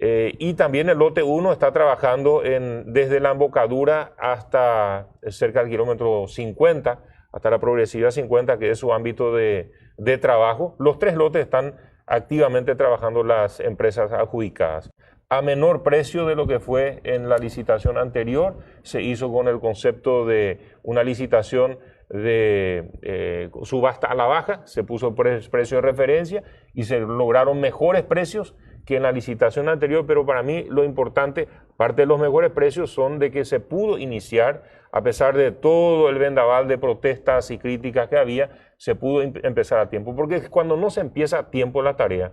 B: Y también el lote 1 está trabajando desde la embocadura hasta cerca del kilómetro 50, hasta la progresiva 50, que es su ámbito de trabajo. Los 3 lotes están activamente trabajando las empresas adjudicadas. A menor precio de lo que fue en la licitación anterior, se hizo con el concepto de una licitación de subasta a la baja, se puso precio de referencia y se lograron mejores precios que en la licitación anterior, pero para mí lo importante, parte de los mejores precios son de que se pudo iniciar, a pesar de todo el vendaval de protestas y críticas que había, se pudo empezar a tiempo, porque cuando no se empieza a tiempo la tarea,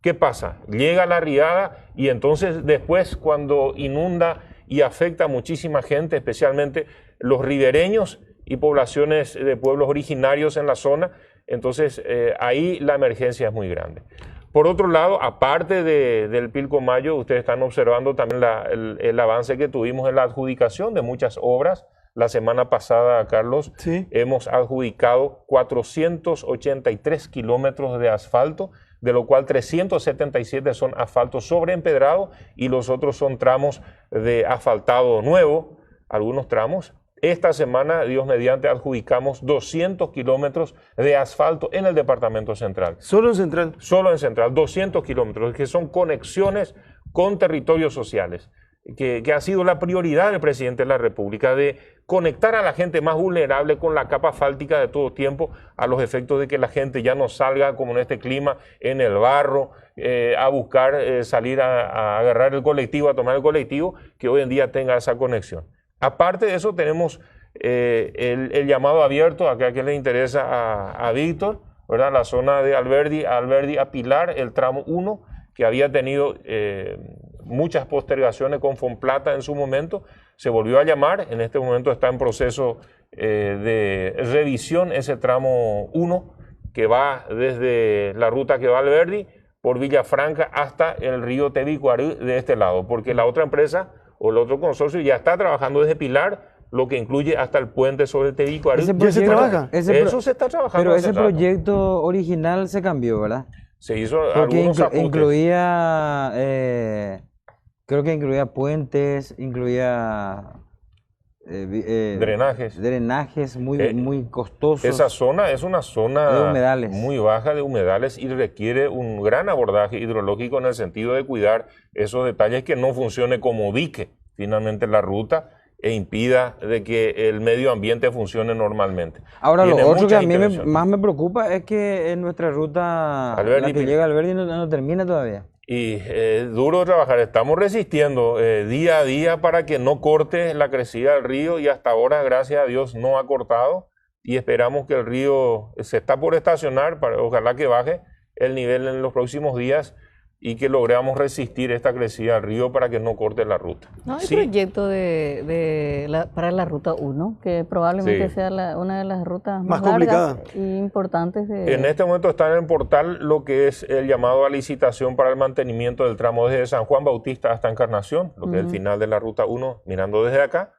B: ¿qué pasa? Llega la riada y entonces después cuando inunda y afecta a muchísima gente, especialmente los ribereños y poblaciones de pueblos originarios en la zona, entonces ahí la emergencia es muy grande. Por otro lado, aparte del Pilcomayo, ustedes están observando también el avance que tuvimos en la adjudicación de muchas obras. La semana pasada, Carlos, hemos adjudicado 483 kilómetros de asfalto, de lo cual 377 son asfalto sobreempedrado y los otros son tramos de asfaltado nuevo, algunos tramos. Esta semana, Dios mediante, adjudicamos 200 kilómetros de asfalto en el departamento central.
A: ¿Solo en Central?
B: Solo en Central, 200 kilómetros, que son conexiones con territorios sociales, que ha sido la prioridad del presidente de la República, de conectar a la gente más vulnerable con la capa asfáltica de todo tiempo, a los efectos de que la gente ya no salga, como en este clima, en el barro, a buscar salir a agarrar el colectivo, a tomar el colectivo, que hoy en día tenga esa conexión. Aparte de eso, tenemos el llamado abierto, acá que le interesa a Víctor, ¿verdad? La zona de Alberdi a Pilar, el tramo 1, que había tenido muchas postergaciones con Fonplata en su momento, se volvió a llamar, en este momento está en proceso de revisión ese tramo 1, que va desde la ruta que va a Alberdi, por Villafranca hasta el río Tebicuarí de este lado, porque la otra empresa o el otro consorcio ya está trabajando desde Pilar, lo que incluye hasta el puente sobre el Tebicuarí.
A: ¿Ya se trabaja?
B: Eso se está trabajando.
C: Pero ese proyecto original se cambió, ¿verdad?
B: Se hizo
C: porque
B: algunos ajustes.
C: Incluía, creo que incluía puentes, incluía drenajes muy costosos.
B: Esa zona es una zona
C: de humedales,
B: muy baja de humedales y requiere un gran abordaje hidrológico en el sentido de cuidar esos detalles, que no funcione como dique finalmente la ruta e impida de que el medio ambiente funcione normalmente.
C: Ahora, lo otro que a mí más me preocupa es que en nuestra ruta, la que llega a Alberdi, no termina todavía.
B: Y es duro trabajar, estamos resistiendo día a día para que no corte la crecida del río, y hasta ahora, gracias a Dios, no ha cortado, y esperamos que el río se está por estacionar, ojalá que baje el nivel en los próximos días y que logremos resistir esta crecida del río para que no corte la ruta.
D: No hay proyecto para la ruta 1, que probablemente sea una de las rutas más largas e importantes.
B: En este momento está en el portal lo que es el llamado a licitación para el mantenimiento del tramo desde San Juan Bautista hasta Encarnación, lo que es el final de la ruta 1, mirando desde acá.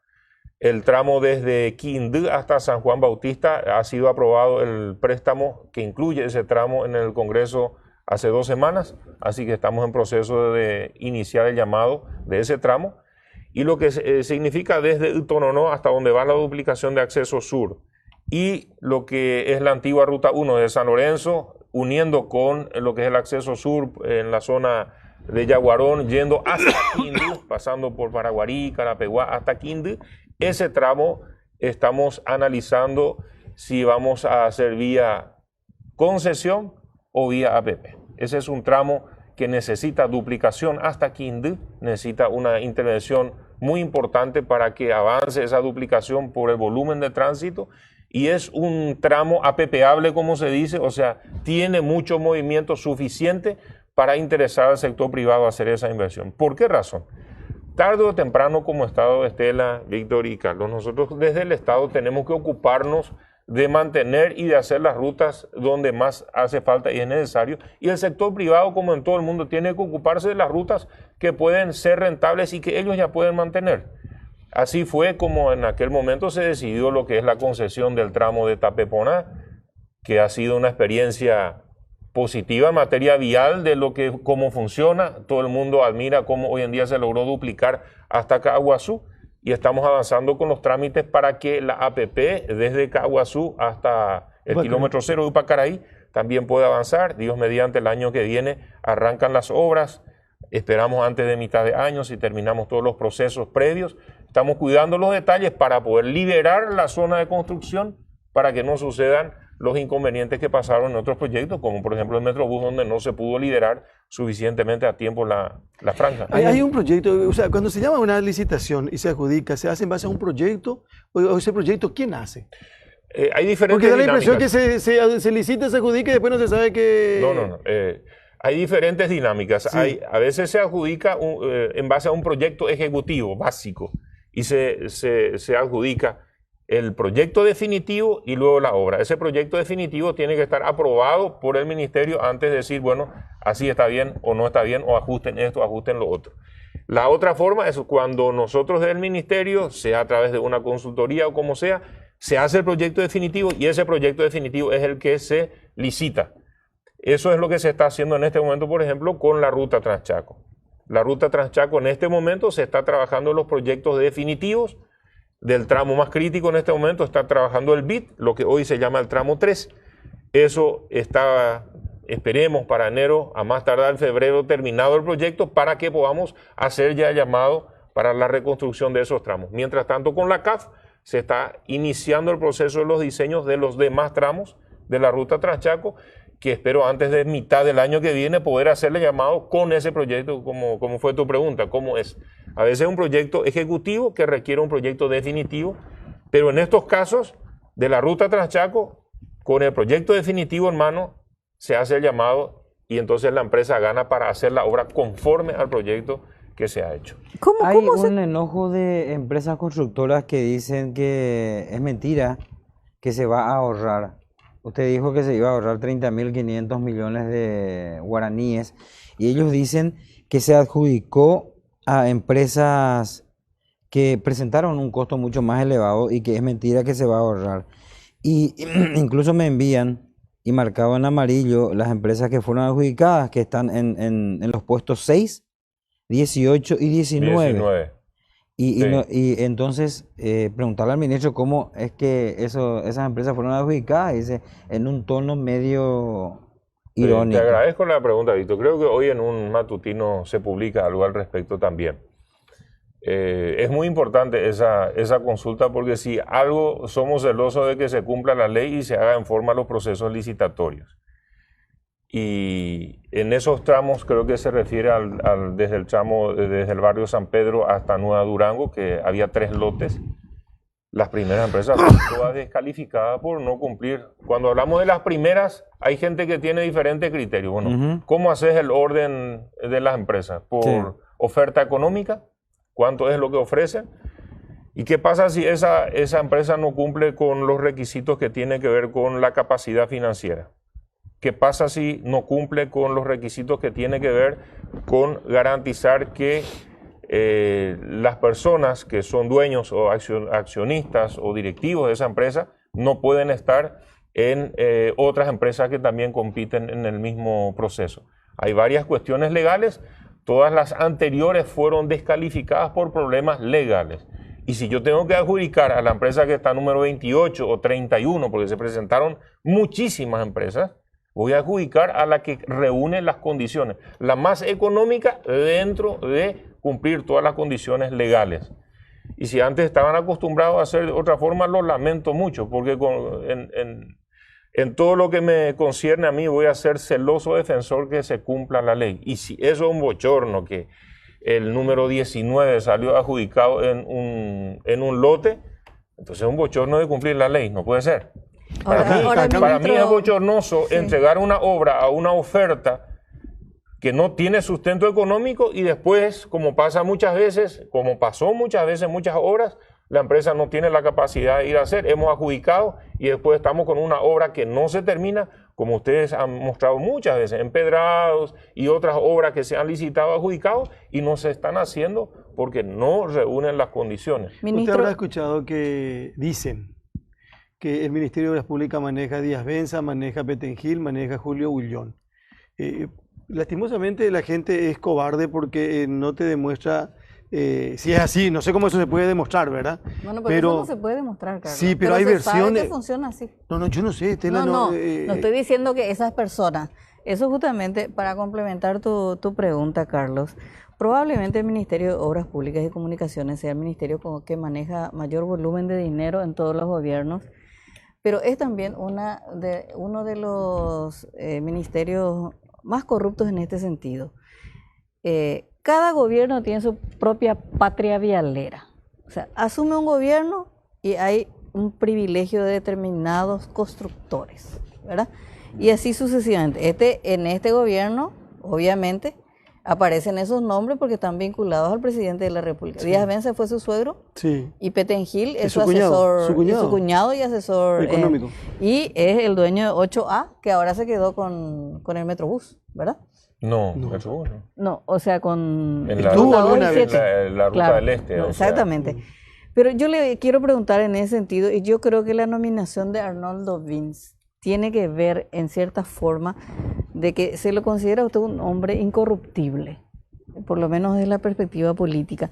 B: El tramo desde Quindú hasta San Juan Bautista ha sido aprobado el préstamo que incluye ese tramo en el Congreso hace 2 semanas, así que estamos en proceso de iniciar el llamado de ese tramo, y lo que significa desde Utononó hasta donde va la duplicación de acceso sur, y lo que es la antigua ruta 1 de San Lorenzo, uniendo con lo que es el acceso sur en la zona de Yaguarón, yendo hasta Quindú, pasando por Paraguarí, Carapeguá, hasta Quindú. Ese tramo estamos analizando si vamos a hacer vía concesión o vía APP. Ese es un tramo que necesita duplicación hasta Quindú, necesita una intervención muy importante para que avance esa duplicación por el volumen de tránsito, y es un tramo APPable, como se dice, o sea, tiene mucho movimiento suficiente para interesar al sector privado a hacer esa inversión. ¿Por qué razón? Tarde o temprano, como Estado, Estela, Víctor y Carlos, nosotros desde el Estado tenemos que ocuparnos de mantener y de hacer las rutas donde más hace falta y es necesario. Y el sector privado, como en todo el mundo, tiene que ocuparse de las rutas que pueden ser rentables y que ellos ya pueden mantener. Así fue como en aquel momento se decidió lo que es la concesión del tramo de Tapeponá, que ha sido una experiencia positiva en materia vial de cómo funciona. Todo el mundo admira cómo hoy en día se logró duplicar hasta Caaguazú y estamos avanzando con los trámites para que la APP desde Caaguazú hasta el kilómetro 0 de Upacaraí también pueda avanzar. Dios mediante, el año que viene arrancan las obras. Esperamos antes de mitad de año, si terminamos todos los procesos previos. Estamos cuidando los detalles para poder liberar la zona de construcción para que no sucedan los inconvenientes que pasaron en otros proyectos, como por ejemplo el Metrobús, donde no se pudo liderar suficientemente a tiempo la franja.
A: Hay un proyecto, o sea, cuando se llama una licitación y se adjudica, ¿se hace en base a un proyecto o ese proyecto quién hace?
B: Hay diferentes
A: Porque da la impresión que
B: dinámicas.
A: se licita, se adjudica y después no se sabe que...
B: No. Hay diferentes dinámicas.
A: Sí.
B: A veces se adjudica en base a un proyecto ejecutivo básico y se adjudica el proyecto definitivo y luego la obra. Ese proyecto definitivo tiene que estar aprobado por el ministerio antes de decir, bueno, así está bien o no está bien, o ajusten esto, ajusten lo otro. La otra forma es cuando nosotros del ministerio, sea a través de una consultoría o como sea, se hace el proyecto definitivo y ese proyecto definitivo es el que se licita. Eso es lo que se está haciendo en este momento, por ejemplo, con la ruta Transchaco. La ruta Transchaco en este momento se está trabajando en los proyectos definitivos. Del tramo más crítico en este momento está trabajando el BIT, lo que hoy se llama el tramo 3. Eso está, esperemos, para enero, a más tardar febrero, terminado el proyecto, para que podamos hacer ya llamado para la reconstrucción de esos tramos. Mientras tanto, con la CAF se está iniciando el proceso de los diseños de los demás tramos de la ruta Transchaco, que espero antes de mitad del año que viene poder hacerle llamado con ese proyecto, como fue tu pregunta, ¿cómo es? A veces es un proyecto ejecutivo que requiere un proyecto definitivo, pero en estos casos de la ruta Transchaco, con el proyecto definitivo en mano, se hace el llamado y entonces la empresa gana para hacer la obra conforme al proyecto que se ha hecho.
C: Hay un enojo de empresas constructoras que dicen que es mentira, que se va a ahorrar. Usted dijo que se iba a ahorrar 30.500 millones de guaraníes y ellos dicen que se adjudicó a empresas que presentaron un costo mucho más elevado y que es mentira que se va a ahorrar. Y incluso me envían y marcado en amarillo las empresas que fueron adjudicadas, que están en los puestos 6, 18 y 19. Y,
B: Sí.
C: y entonces preguntarle al ministro cómo es que esas empresas fueron adjudicadas, dice, en un tono medio irónico.
B: Te agradezco la pregunta, Víctor. Creo que hoy en un matutino se publica algo al respecto también. Es muy importante esa consulta porque si algo somos celosos de que se cumpla la ley y se haga en forma los procesos licitatorios. Y en esos tramos creo que se refiere desde el barrio San Pedro hasta Nueva Durango, que había 3 lotes. Las primeras empresas fueron todas descalificadas por no cumplir. Cuando hablamos de las primeras, hay gente que tiene diferentes criterios. Bueno, ¿cómo haces el orden de las empresas? ¿Por oferta económica? ¿Cuánto es lo que ofrecen? ¿Y qué pasa si esa empresa no cumple con los requisitos que tienen que ver con la capacidad financiera? ¿Qué pasa si no cumple con los requisitos que tienen que ver con garantizar que las personas que son dueños o accionistas o directivos de esa empresa no pueden estar en otras empresas que también compiten en el mismo proceso? Hay varias cuestiones legales, todas las anteriores fueron descalificadas por problemas legales. Y si yo tengo que adjudicar a la empresa que está número 28 o 31, porque se presentaron muchísimas empresas, voy a adjudicar a la que reúne las condiciones, la más económica dentro de cumplir todas las condiciones legales. Y si antes estaban acostumbrados a hacer de otra forma, lo lamento mucho, porque en todo lo que me concierne a mí voy a ser celoso defensor que se cumpla la ley. Y si eso es un bochorno, que el número 19 salió adjudicado en un lote, entonces es un bochorno de cumplir la ley, no puede ser. Para mí es bochornoso entregar una obra a una oferta que no tiene sustento económico y después, como pasa muchas veces, como pasó muchas veces, muchas obras, la empresa no tiene la capacidad de ir a hacer, hemos adjudicado y después estamos con una obra que no se termina, como ustedes han mostrado muchas veces, empedrados y otras obras que se han licitado, adjudicado y no se están haciendo porque no reúnen las condiciones.
A: Usted habrá escuchado que dicen que el Ministerio de Obras Públicas maneja Díaz Benza, maneja Petengil, maneja Julio Bullón. Lastimosamente la gente es cobarde porque no te demuestra... si es así, no sé cómo eso se puede demostrar, ¿verdad?
D: Bueno, pero eso no se puede demostrar, Carlos.
A: Sí, pero hay versiones...
D: Sabe que funciona así.
A: No, yo no sé, Estela,
D: no estoy diciendo que esas personas... Eso justamente para complementar tu pregunta, Carlos. Probablemente el Ministerio de Obras Públicas y Comunicaciones sea el ministerio que maneja mayor volumen de dinero en todos los gobiernos, pero es también uno de los ministerios más corruptos en este sentido. Cada gobierno tiene su propia patria vialera. O sea, asume un gobierno y hay un privilegio de determinados constructores, ¿verdad? Y así sucesivamente. En este gobierno, obviamente, aparecen esos nombres porque están vinculados al presidente de la República. Sí. Díaz Benza fue su suegro, sí, y Petengil es su asesor, su cuñado y asesor económico. Y es el dueño de 8A, que ahora se quedó con el Metrobús, ¿verdad?
B: No, Metrobús no.
D: No, o sea, con
B: en la ruta
D: claro,
B: del Este.
D: No, exactamente. Pero yo le quiero preguntar en ese sentido, y yo creo que la nominación de Arnoldo Vince tiene que ver en cierta forma de que se lo considera usted un hombre incorruptible, por lo menos desde la perspectiva política.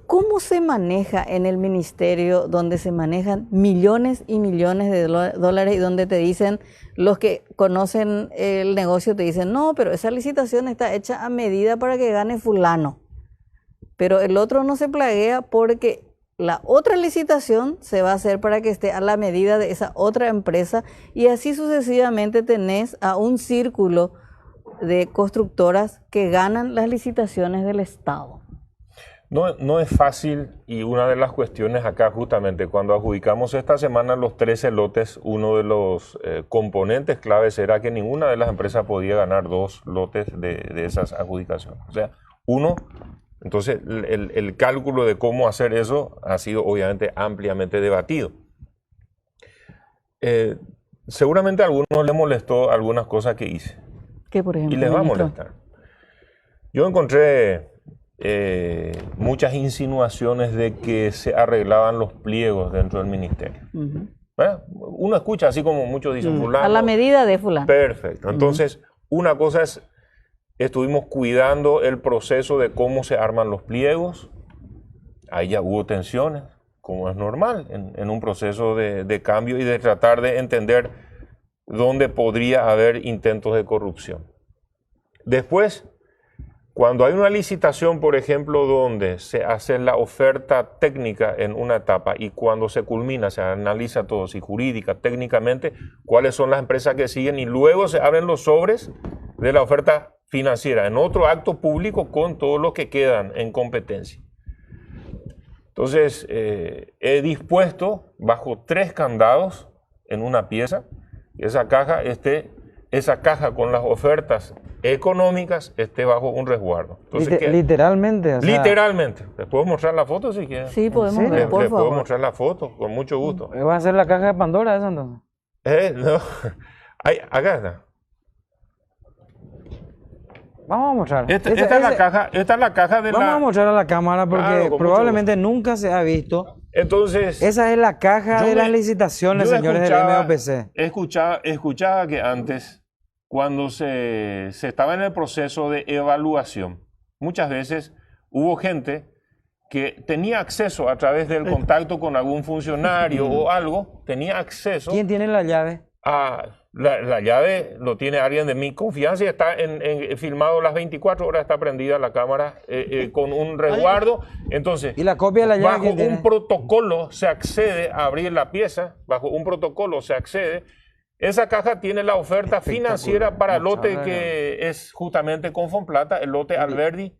D: ¿Cómo se maneja en el ministerio donde se manejan millones y millones de dólares y donde te dicen, los que conocen el negocio te dicen, no, pero esa licitación está hecha a medida para que gane fulano, pero el otro no se plaguea porque la otra licitación se va a hacer para que esté a la medida de esa otra empresa y así sucesivamente tenés a un círculo de constructoras que ganan las licitaciones del Estado?
B: No es fácil y una de las cuestiones acá justamente cuando adjudicamos esta semana los 13 lotes, uno de los componentes claves era que ninguna de las empresas podía ganar 2 lotes de esas adjudicaciones. O sea, entonces el cálculo de cómo hacer eso ha sido obviamente ampliamente debatido. Seguramente a algunos les molestó algunas cosas que hice.
D: ¿Qué, por ejemplo?
B: Y les va a molestar. Yo encontré muchas insinuaciones de que se arreglaban los pliegos dentro del ministerio. Uno escucha así como muchos dicen fulano.
D: A la medida de fulano.
B: Perfecto. Entonces, una cosa es, estuvimos cuidando el proceso de cómo se arman los pliegos. Ahí ya hubo tensiones, como es normal, en un proceso de cambio y de tratar de entender dónde podría haber intentos de corrupción. Después, cuando hay una licitación, por ejemplo, donde se hace la oferta técnica en una etapa y cuando se culmina, se analiza todo, si jurídica, técnicamente, cuáles son las empresas que siguen y luego se abren los sobres de la oferta financiera en otro acto público con todos los que quedan en competencia. Entonces, he dispuesto bajo 3 candados en una pieza, esa caja con las ofertas económicas esté bajo un resguardo. Entonces,
C: literalmente. O sea,
B: literalmente. ¿Les puedo mostrar la foto si quieren?
D: Sí, podemos ver, por favor.
B: Les puedo mostrar la foto, con mucho gusto.
C: ¿Va a ser la caja de Pandora esa entonces?
B: No. Acá está.
C: Vamos a mostrar.
B: Esta es la caja de
C: Vamos a mostrar a la cámara porque
B: claro,
C: probablemente nunca se ha visto.
B: Entonces,
C: esa es la caja de las licitaciones, señores del MOPC.
B: Escuchaba que antes, cuando se estaba en el proceso de evaluación, muchas veces hubo gente que tenía acceso a través del contacto con algún funcionario o algo, tenía acceso.
C: ¿Quién tiene la llave?
B: La llave lo tiene alguien de mi confianza y está filmado las 24 horas, está prendida la cámara con un resguardo. Entonces,
C: ¿y la copia de la llave?
B: Bajo un protocolo se accede a abrir la pieza, bajo un protocolo se accede. Esa caja tiene la oferta financiera para el lote que es justamente con Fonplata, el lote Alberdi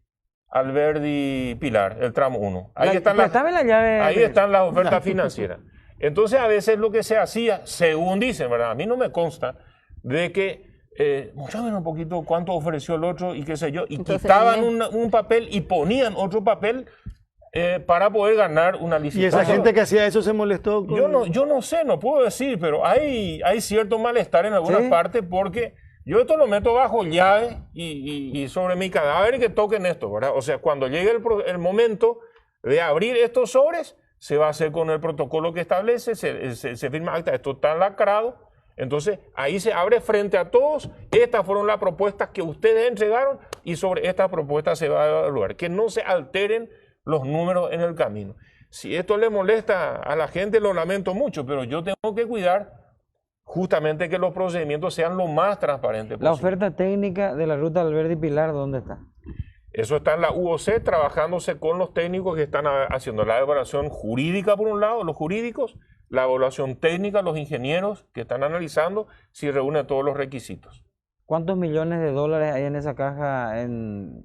B: Pilar, el tramo 1. Ahí están las ofertas financieras. Entonces, a veces lo que se hacía, según dicen, ¿verdad? A mí no me consta de que mostraban un poquito cuánto ofreció el otro y qué sé yo, y
D: Entonces,
B: quitaban un papel y ponían otro papel para poder ganar una
A: Y
B: licitación.
A: esa gente que hacía eso se molestó con...
B: Yo no sé, no puedo decir, pero hay cierto malestar en algunas
C: Sí.
B: partes porque yo esto lo meto bajo llave y sobre mi cadáver y que toquen esto, ¿verdad? O sea, cuando llegue el momento de abrir estos sobres, se va a hacer con el protocolo que establece, se firma acta, esto está lacrado, entonces ahí se abre frente a todos, estas fueron las propuestas que ustedes entregaron y sobre estas propuestas se va a evaluar, que no se alteren los números en el camino. Si esto le molesta a la gente, lo lamento mucho, pero yo tengo que cuidar justamente que los procedimientos sean lo más transparentes posible.
C: La oferta técnica de la ruta Alberdi Pilar, ¿dónde está?
B: Eso está en la UOC, trabajándose con los técnicos que están haciendo la evaluación jurídica, por un lado, los jurídicos, la evaluación técnica, los ingenieros que están analizando si reúne todos los requisitos.
C: ¿Cuántos millones de dólares hay en esa caja en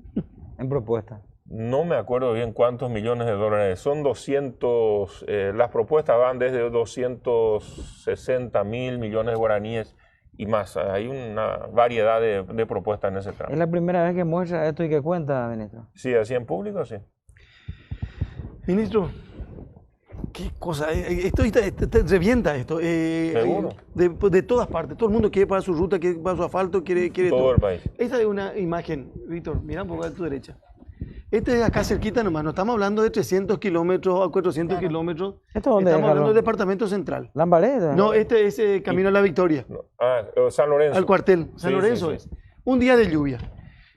C: propuesta?
B: No me acuerdo bien cuántos millones de dólares. Son 200, las propuestas van desde 260 mil millones de guaraníes y más. Hay una variedad de propuestas en ese tramo.
C: ¿Es la primera vez que muestra esto y que cuenta, ministro?
B: Sí, así en público, sí.
A: Ministro, qué cosa, esto te revienta esto.
B: Seguro.
A: De todas partes, todo el mundo quiere para su ruta, quiere para su asfalto, quiere
B: Todo el país.
A: Esta es una imagen, Víctor, mira un poco a tu derecha. Este es acá cerquita nomás, no estamos hablando de 300 kilómetros a 400 kilómetros.
C: ¿Esto dónde es,
A: Estamos hablando
C: Carlos?
A: del departamento central.
C: ¿Lambaré?
A: No, este es Camino a la Victoria,
B: No, San Lorenzo.
A: al cuartel, San
B: Sí,
A: Lorenzo
B: sí,
A: es.
B: sí.
A: Un día de lluvia.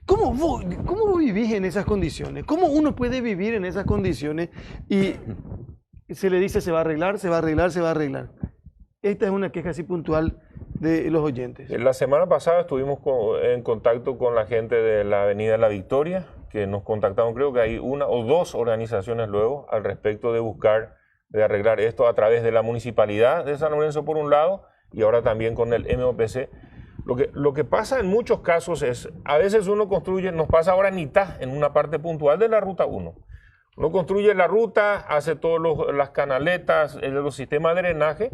A: ¿Cómo vos vivís en esas condiciones? ¿Cómo uno puede vivir en esas condiciones y se le dice se va a arreglar, se va a arreglar, se va a arreglar? Esta es una queja así puntual de los oyentes.
B: La semana pasada estuvimos en contacto con la gente de la Avenida La Victoria, que nos contactaron, creo que hay una o dos organizaciones luego al respecto de buscar, de arreglar esto a través de la Municipalidad de San Lorenzo por un lado y ahora también con el MOPC. Lo que pasa en muchos casos es, a veces uno construye, nos pasa ahora en Itá, en una parte puntual de la Ruta 1. Uno construye la ruta, hace todas las canaletas, los sistemas de drenaje,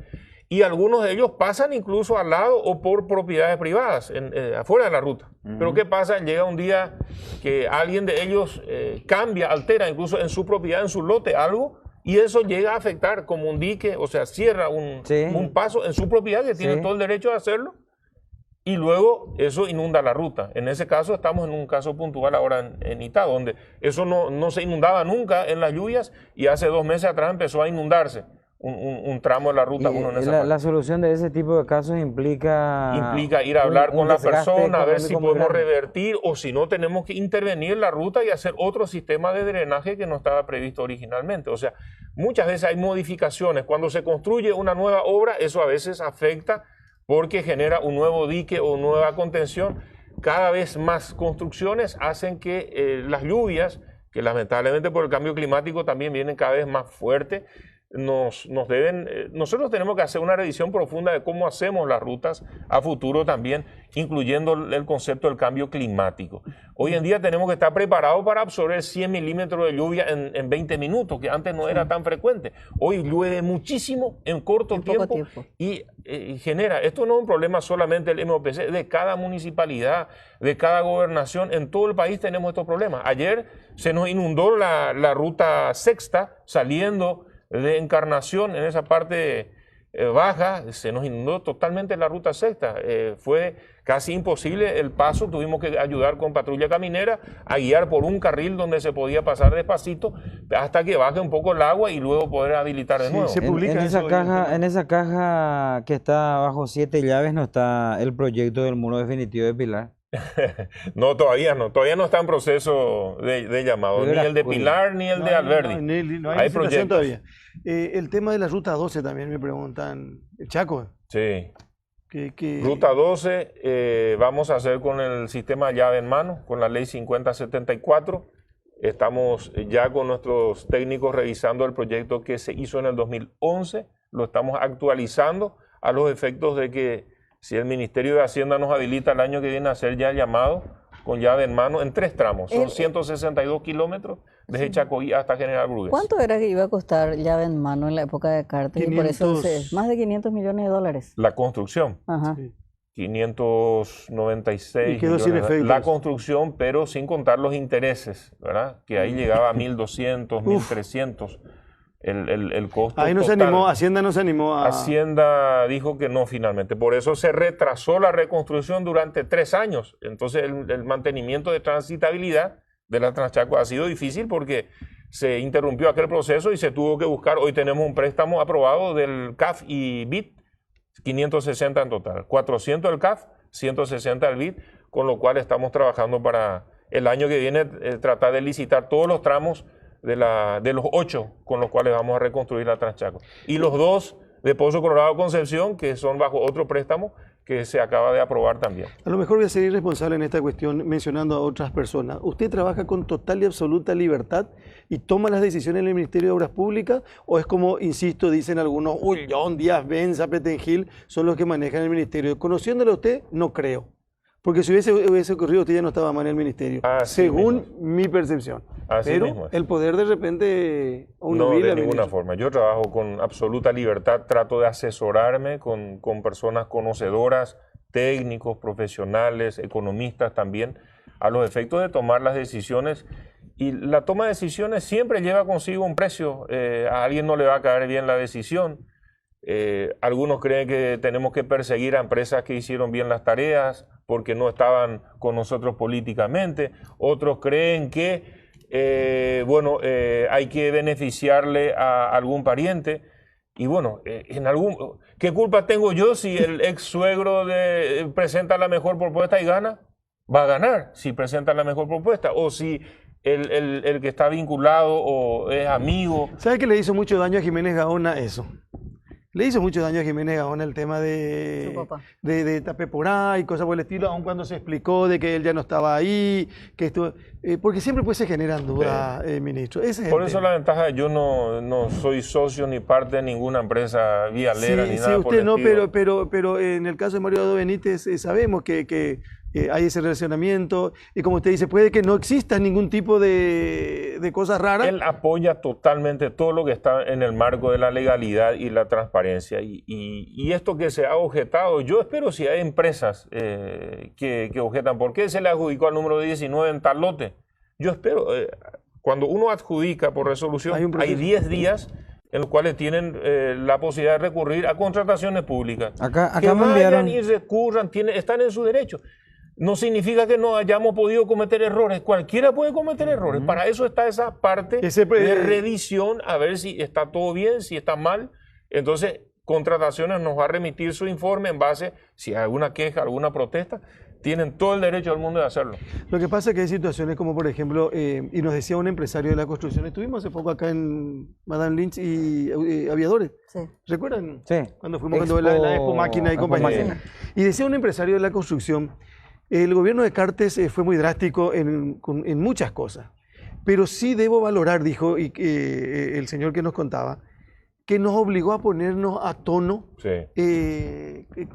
B: y algunos de ellos pasan incluso al lado o por propiedades privadas, afuera de la ruta. Pero ¿qué pasa? Llega un día que alguien de ellos cambia, altera incluso en su propiedad, en su lote, algo, y eso llega a afectar como un dique, o sea, cierra un paso en su propiedad, que tiene todo el derecho de hacerlo, y luego eso inunda la ruta. En ese caso estamos en un caso puntual ahora en Itá, donde eso no se inundaba nunca en las lluvias, y hace 2 meses atrás empezó a inundarse un tramo de la ruta 1 en esa parte.
C: La solución de ese tipo de casos implica
B: ir a hablar con la
C: desgaste
B: persona, a ver si
C: económico muy
B: podemos
C: grande.
B: revertir, o si no tenemos que intervenir en la ruta y hacer otro sistema de drenaje que no estaba previsto originalmente. O sea, muchas veces hay modificaciones. Cuando se construye una nueva obra, eso a veces afecta porque genera un nuevo dique o nueva contención. Cada vez más construcciones hacen que las lluvias, que lamentablemente por el cambio climático también vienen cada vez más fuertes, nosotros tenemos que hacer una revisión profunda de cómo hacemos las rutas a futuro también, incluyendo el concepto del cambio climático. Hoy en día tenemos que estar preparados para absorber 100 milímetros de lluvia en 20 minutos, que antes no era tan frecuente. Hoy llueve muchísimo en corto
D: poco
B: tiempo y genera, esto no es un problema solamente del MOPC, de cada municipalidad, de cada gobernación, en todo el país tenemos estos problemas. Ayer se nos inundó la ruta sexta saliendo de Encarnación en esa parte baja, se nos inundó totalmente la ruta sexta, fue casi imposible el paso, tuvimos que ayudar con patrulla caminera a guiar por un carril donde se podía pasar despacito hasta que baje un poco el agua y luego poder habilitar de nuevo.
A: Se publica
C: en
A: eso
C: en esa caja que está bajo 7 llaves no está el proyecto del muro definitivo de Pilar.
B: No, todavía no está en proceso de llamado, ni el de Pilar ni el de Alberdi.
A: No hay
B: Hay
A: licitación
B: proyectos.
A: todavía. El tema de la ruta 12 también me preguntan. El Chaco,
B: Sí.
A: que
B: Ruta 12, vamos a hacer con el sistema llave en mano, con la ley 5074. Estamos ya con nuestros técnicos revisando el proyecto que se hizo en el 2011. Lo estamos actualizando a los efectos de que si el Ministerio de Hacienda nos habilita el año que viene a hacer ya el llamado con llave en mano en 3 tramos. Son 162 kilómetros desde Chacoí hasta General Brugués.
D: ¿Cuánto era que iba a costar llave en mano en la época de Carter? Y por eso
A: 500.
D: más de 500 millones de dólares.
B: La construcción.
D: Ajá.
A: Sí.
B: 596
A: Y quedó sin
B: millones,
A: efectos.
B: la construcción, pero sin contar los intereses, ¿verdad? Que ahí llegaba a 1.200, 1.300 el costo
A: Ahí no se
B: total.
A: animó, Hacienda no se animó a...
B: Hacienda dijo que no finalmente. Por eso se retrasó la reconstrucción durante 3 años. Entonces el mantenimiento de transitabilidad de la Transchaco ha sido difícil porque se interrumpió aquel proceso y se tuvo que buscar. Hoy tenemos un préstamo aprobado del CAF y BID, 560 en total. 400 del CAF, 160 del BID, con lo cual estamos trabajando para el año que viene tratar de licitar todos los tramos de los 8 con los cuales vamos a reconstruir la Transchaco. Y los 2 de Pozo Colorado Concepción, que son bajo otro préstamo que se acaba de aprobar también.
A: A lo mejor voy a ser irresponsable en esta cuestión mencionando a otras personas. ¿Usted trabaja con total y absoluta libertad y toma las decisiones en el Ministerio de Obras Públicas? ¿O es como, insisto, dicen algunos, Ullón, Díaz Benza, Petengil, son los que manejan el Ministerio? Conociéndolo a usted, no creo. Porque si hubiese ocurrido, usted ya no estaba más en el Ministerio, según mi percepción.
B: Así
A: Pero
B: mismo es.
A: el poder de repente...
B: No, de ninguna forma. Yo trabajo con absoluta libertad, trato de asesorarme con personas conocedoras, técnicos, profesionales, economistas también, a los efectos de tomar las decisiones. Y la toma de decisiones siempre lleva consigo un precio. A alguien no le va a caer bien la decisión. Algunos creen que tenemos que perseguir a empresas que hicieron bien las tareas porque no estaban con nosotros políticamente. Otros creen que hay que beneficiarle a algún pariente. Y bueno, ¿qué culpa tengo yo si el ex suegro presenta la mejor propuesta y gana? Va a ganar si presenta la mejor propuesta. O si el que está vinculado o es amigo.
A: ¿Sabe que le hizo mucho daño a Jiménez Gaona eso? Le hizo mucho daño a Jiménez Gaona el tema de Tapeporá y cosas por el estilo, aun cuando se explicó de que él ya no estaba ahí, que estuvo, porque siempre pues se generan dudas, ministro. Ese es
B: por
A: el
B: eso
A: tema.
B: la ventaja, yo no soy socio ni parte de ninguna empresa vialera ni nada
A: sí,
B: por
A: usted
B: el
A: no,
B: estilo.
A: pero en el caso de Mario Dado Benítez sabemos que hay ese relacionamiento y como usted dice, puede que no exista ningún tipo de cosas raras.
B: Él apoya totalmente todo lo que está en el marco de la legalidad y la transparencia. Y esto que se ha objetado, yo espero si hay empresas que objetan, ¿por qué se le adjudicó al número 19 en tal lote? Yo espero, cuando uno adjudica por resolución, hay 10 días en los cuales tienen la posibilidad de recurrir a contrataciones públicas.
C: Acá
B: que
C: me
B: vayan
C: enviaron...
B: y recurran, están en su derecho. No significa que no hayamos podido cometer errores. Cualquiera puede cometer errores. Para eso está esa parte de revisión, a ver si está todo bien, si está mal. Entonces, Contrataciones nos va a remitir su informe en base, si hay alguna queja, alguna protesta, tienen todo el derecho del mundo de hacerlo.
A: Lo que pasa es que hay situaciones como, por ejemplo, y nos decía un empresario de la construcción, estuvimos hace poco acá en Madame Lynch y Aviadores.
D: Sí.
A: ¿Recuerdan?
C: Sí.
A: Cuando fuimos cuando la Expo Máquina y compañía. Y decía un empresario de la construcción, el gobierno de Cartes fue muy drástico en muchas cosas, pero sí debo valorar, dijo y, el señor que nos contaba, que nos obligó a ponernos a tono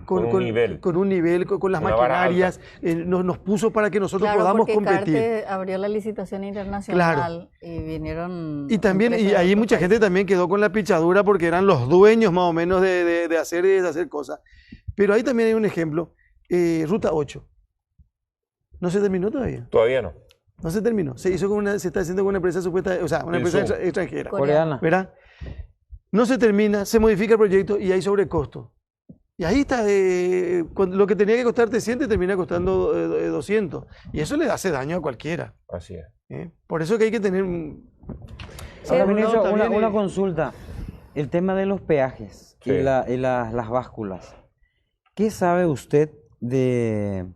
A: con un nivel, con las maquinarias, nos puso para que nosotros podamos competir.
D: Carte abrió la licitación internacional y vinieron...
A: Y también, y ahí mucha gente también quedó con la pichadura porque eran los dueños más o menos de hacer y deshacer cosas. Pero ahí también hay un ejemplo, Ruta 8. ¿No se terminó todavía?
B: Todavía no.
A: No se terminó. Se está haciendo con una empresa supuesta, o sea, una empresa extranjera.
C: Coreana.
A: ¿Verdad? No se termina, se modifica el proyecto y hay sobrecosto. Y ahí está, lo que tenía que costar 300 termina costando 200. Y eso le hace daño a cualquiera.
B: Así es.
A: Por eso que hay que tener...
C: Ahora, ministro, una consulta. El tema de los peajes y las básculas. ¿Qué sabe usted de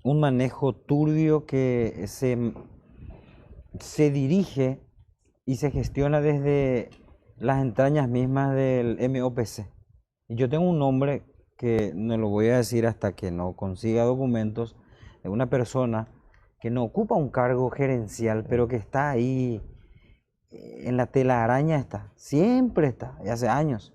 C: un manejo turbio que se dirige y se gestiona desde las entrañas mismas del MOPC? Yo tengo un nombre que no lo voy a decir hasta que no consiga documentos, de una persona que no ocupa un cargo gerencial, pero que está ahí en la telaraña, siempre está, y hace años.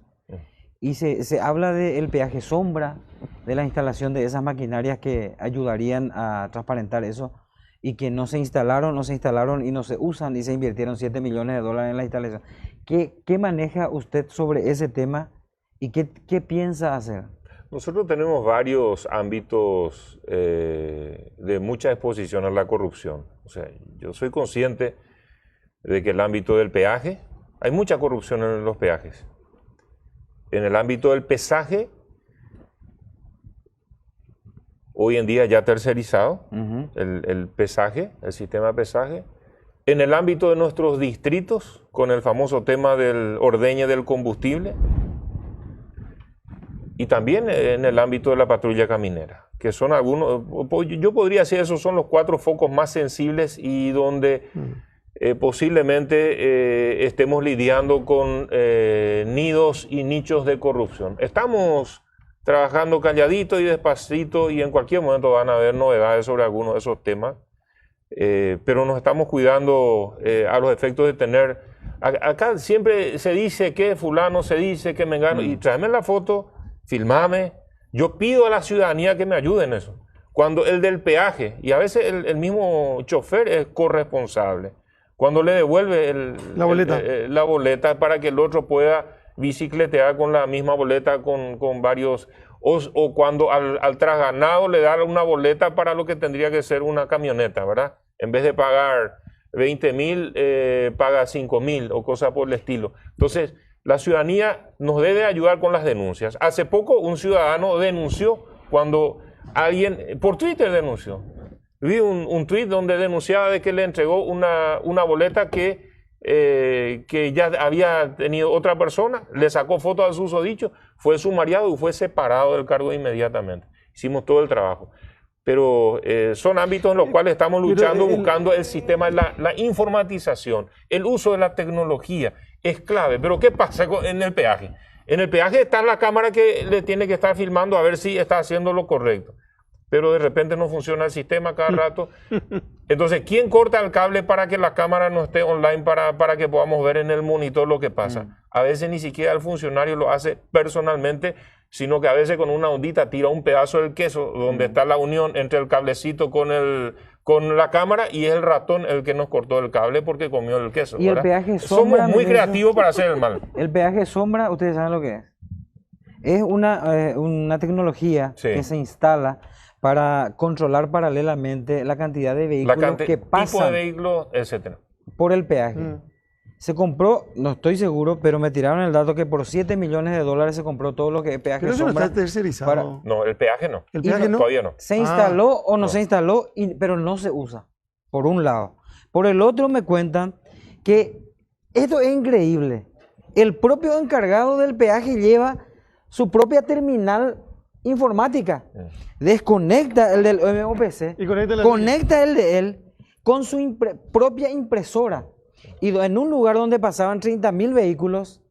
C: Y se habla del peaje sombra, de la instalación de esas maquinarias que ayudarían a transparentar eso, y que no se instalaron y no se usan, y se invirtieron $7 millones en la instalación. ¿Qué maneja usted sobre ese tema y qué piensa hacer?
B: Nosotros tenemos varios ámbitos de mucha exposición a la corrupción. O sea, yo soy consciente de que el ámbito del peaje, hay mucha corrupción en los peajes. En el ámbito del pesaje, hoy en día ya tercerizado, el pesaje, el sistema de pesaje. En el ámbito de nuestros distritos, con el famoso tema del ordeñe del combustible. Y también en el ámbito de la patrulla caminera, que son algunos, yo podría decir, esos son los 4 focos más sensibles y donde posiblemente estemos lidiando con nidos y nichos de corrupción. Estamos trabajando calladito y despacito y en cualquier momento van a haber novedades sobre algunos de esos temas, pero nos estamos cuidando a los efectos de tener, acá siempre se dice que fulano, se dice que mengano, y tráeme la foto, filmame. Yo pido a la ciudadanía que me ayude en eso. Cuando el del peaje, y a veces el mismo chofer es corresponsable, cuando le devuelve la boleta para que el otro pueda bicicletear con la misma boleta con varios, o cuando al trasganado le da una boleta para lo que tendría que ser una camioneta, ¿verdad? En vez de pagar 20,000, paga 5,000 o cosas por el estilo. Entonces, la ciudadanía nos debe ayudar con las denuncias. Hace poco un ciudadano denunció cuando alguien, por Twitter denunció. Vi un tweet donde denunciaba de que le entregó una boleta que ya había tenido otra persona, le sacó foto al susodicho, fue sumariado y fue separado del cargo inmediatamente. Hicimos todo el trabajo. Pero son ámbitos en los cuales estamos luchando, buscando el sistema, la informatización, el uso de la tecnología es clave. Pero ¿qué pasa en el peaje? En el peaje está la cámara que le tiene que estar filmando a ver si está haciendo lo correcto. Pero de repente no funciona el sistema cada rato. Entonces, ¿quién corta el cable para que la cámara no esté online para que podamos ver en el monitor lo que pasa? A veces ni siquiera el funcionario lo hace personalmente, sino que a veces con una ondita tira un pedazo del queso donde está la unión entre el cablecito con la cámara y es el ratón el que nos cortó el cable porque comió el queso.
C: Y
B: ¿verdad?
C: el peaje sombra.
B: Somos muy creativos para hacer el mal.
C: El peaje sombra, ustedes saben lo que es. Es una tecnología
B: Sí.
C: que se instala para controlar paralelamente la cantidad de vehículos que
B: tipo de
C: pasan
B: vehículos, etcétera.
C: por el peaje. Se compró, no estoy seguro, pero me tiraron el dato que por 7 millones de dólares se compró todo lo que es peaje
A: Pero eso no
C: sombra.
A: está tercerizado.
B: No, el peaje no.
A: El peaje no.
B: Todavía no.
C: Se instaló o no,
B: no.
C: se instaló, pero no se usa, por un lado. Por el otro me cuentan que esto es increíble. El propio encargado del peaje lleva su propia terminal informática. Desconecta el del MOPC,
A: Y conecta la
C: conecta el de él con su propia impresora. Y en un lugar donde pasaban 30.000 vehículos,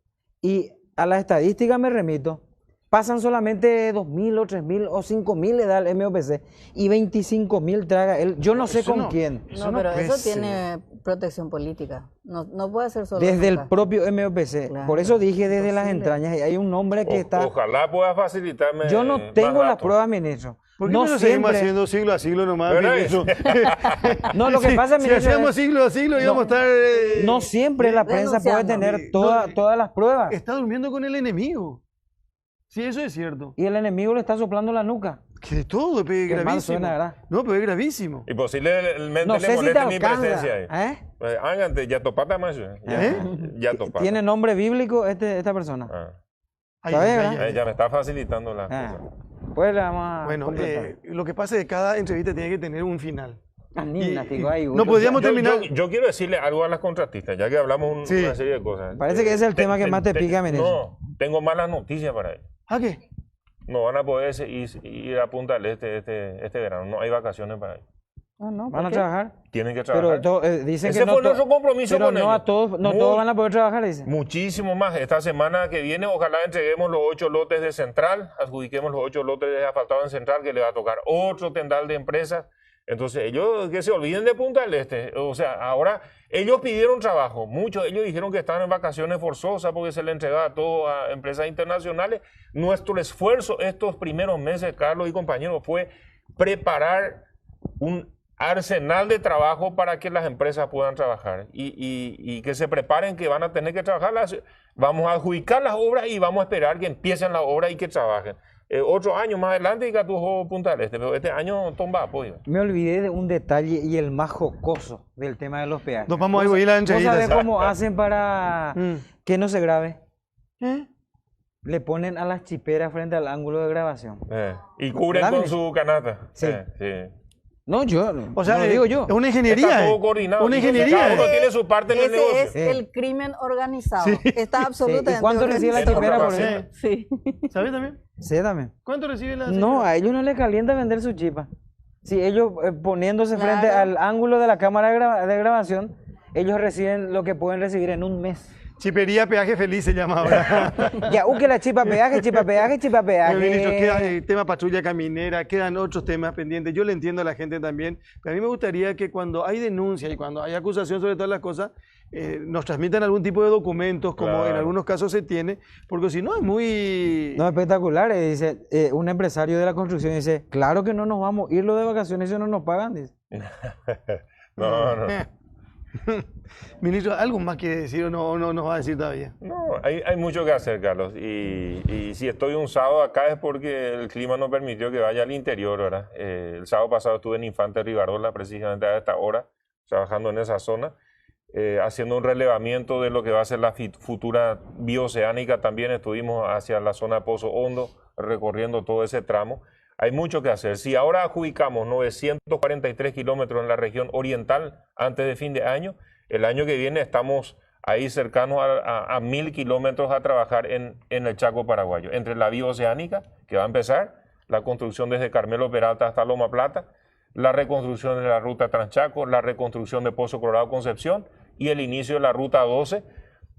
C: y a la estadística me remito, pasan solamente 2.000 o 3.000 o 5.000 le da el MOPC y 25.000 traga él. Yo no sé
A: Eso
C: con
A: no.
C: quién.
A: Eso
D: No,
A: no
D: pero
A: puede
D: eso
A: ser.
D: tiene protección política. No puede ser solo
C: Desde el
D: nunca.
C: propio MOPC.
D: Claro.
C: Por eso dije desde las
D: Imposible.
C: entrañas. Y hay un nombre que está...
B: Ojalá pueda facilitarme.
C: Yo no
B: más
C: tengo las
B: datos.
C: pruebas, ministro.
A: ¿Por qué
C: No
A: no lo seguimos
C: siempre-
A: haciendo siglo a siglo nomás?
B: ¿Verdad?
A: ministro?
C: No, lo que
A: Si-
C: pasa,
A: si
C: ministro,
A: hacíamos
C: es-
A: siglo a siglo íbamos a estar...
C: No siempre la prensa puede
D: denunciando.
C: tener todas las pruebas.
A: Está durmiendo con el enemigo. Sí, eso es cierto.
C: Y el enemigo le está soplando la nuca.
A: Que de todo, pero es
C: Qué mal
A: gravísimo.
C: suena, ¿verdad?
A: No, pero es gravísimo.
B: Y posiblemente
C: No
B: le
C: sé si te
B: moleste mi
C: alcanza.
B: presencia ahí.
C: ¿Eh?
B: Háganse, ya topata más. Ya topata.
C: ¿Tiene nombre bíblico esta persona?
B: Ah.
A: Ay,
C: ¿Sabes,
A: ay,
C: verdad?
A: ay, ay.
B: Ya me está facilitando la
C: Ah.
B: cosa.
C: Pues la vamos a
A: Bueno,
C: completar.
A: lo que pasa es que cada entrevista tiene que tener un final.
C: Gimnástico, ahí,
A: no
C: Hugo.
A: podíamos terminar.
B: Yo quiero decirle algo a las contratistas, ya que hablamos
A: Sí.
B: una serie de cosas.
C: Parece que ese es el tema que más te pica, ministro.
B: No, tengo malas noticias para ellos.
A: ¿Ah, qué?
B: No van a poder ir a Punta del este verano. No hay vacaciones para ellos.
D: Ah, no, ¿por
C: ¿Van a
D: qué?
C: trabajar?
B: Tienen que
C: Pero
B: trabajar.
C: dicen
B: Ese
C: que no
B: fue
C: to-
B: nuestro compromiso
C: pero
B: con
C: no
B: ellos.
C: a todos, no
B: Muy-
C: todos van a poder trabajar, dicen.
B: Muchísimo más. Esta semana que viene, ojalá entreguemos los 8 lotes de Central, adjudiquemos los 8 lotes de asfaltado en Central, que le va a tocar otro tendal de empresas. Entonces, ellos que se olviden de Punta del Este. O sea, ahora ellos pidieron trabajo. Muchos de ellos dijeron que estaban en vacaciones forzosas porque se le entregaba todo a empresas internacionales. Nuestro esfuerzo estos primeros meses, Carlos y compañeros, fue preparar un arsenal de trabajo para que las empresas puedan trabajar y que se preparen que van a tener que trabajar. Vamos a adjudicar las obras y vamos a esperar que empiecen las obras y que trabajen. otro año más adelante y Gatujo Punta del Este, pero este año tomba apoyo.
C: Me olvidé de un detalle y el más jocoso del tema de los peajes.
A: Nos vamos a ir a la
C: ¿Vos sabés
A: entrevista.
C: cómo hacen para que no se grabe?
A: ¿Eh?
C: Le ponen a las chiperas frente al ángulo de grabación.
B: Y cubren
C: ¿Verdad,
B: con su canasta.
C: Sí.
B: Sí.
C: No, yo,
A: O sea,
C: no lo digo yo.
A: es una ingeniería.
B: Está todo coordinado.
A: Una
B: Entonces,
A: ingeniería.
B: cada uno tiene su parte en el
D: Ese
B: negocio.
D: es el crimen organizado. Está
C: Sí.
D: absolutamente
C: ¿Y cuánto recibe la
D: organizado.
C: chipera por
B: Sí.
C: eso?
D: Sí.
A: ¿Sabes también?
C: Sí, también.
A: ¿Cuánto recibe la
C: No,
A: señora?
C: a ellos no les calienta vender su chipa. Si ellos poniéndose
D: Claro.
C: frente al ángulo de la cámara de grabación, ellos reciben lo que pueden recibir en un mes.
A: Chipería Peaje Feliz se llama ahora.
C: Ya, que la chipa peaje, chipa peaje, chipa
A: Bueno, ministro, queda
C: peaje.
A: el tema patrulla caminera, quedan otros temas pendientes. Yo le entiendo a la gente también, pero a mí me gustaría que cuando hay denuncia y cuando hay acusación sobre todas las cosas, nos transmitan algún tipo de documentos, como en
B: Claro.
A: algunos casos se tiene, porque si no es muy...
C: No, espectacular. Dice, un empresario de la construcción dice, claro que no nos vamos a ir de vacaciones si no nos pagan. Dice.
B: No.
A: Ministro, ¿algo más quiere decir o no nos va a decir todavía?
B: No, hay mucho que hacer, Carlos. Y si estoy un sábado acá es porque el clima no permitió que vaya al interior, ¿verdad? El sábado pasado estuve en Infante Rivarola, precisamente a esta hora, trabajando en esa zona, haciendo un relevamiento de lo que va a ser la futura bioceánica. También estuvimos hacia la zona Pozo Hondo, recorriendo todo ese tramo. Hay mucho que hacer. Si ahora adjudicamos 943 kilómetros en la región oriental antes de fin de año, el año que viene estamos ahí cercanos a 1000 kilómetros a trabajar en el Chaco paraguayo. Entre la bioceánica, que va a empezar, la construcción desde Carmelo Peralta hasta Loma Plata, la reconstrucción de la ruta Transchaco, la reconstrucción de Pozo Colorado Concepción y el inicio de la ruta 12.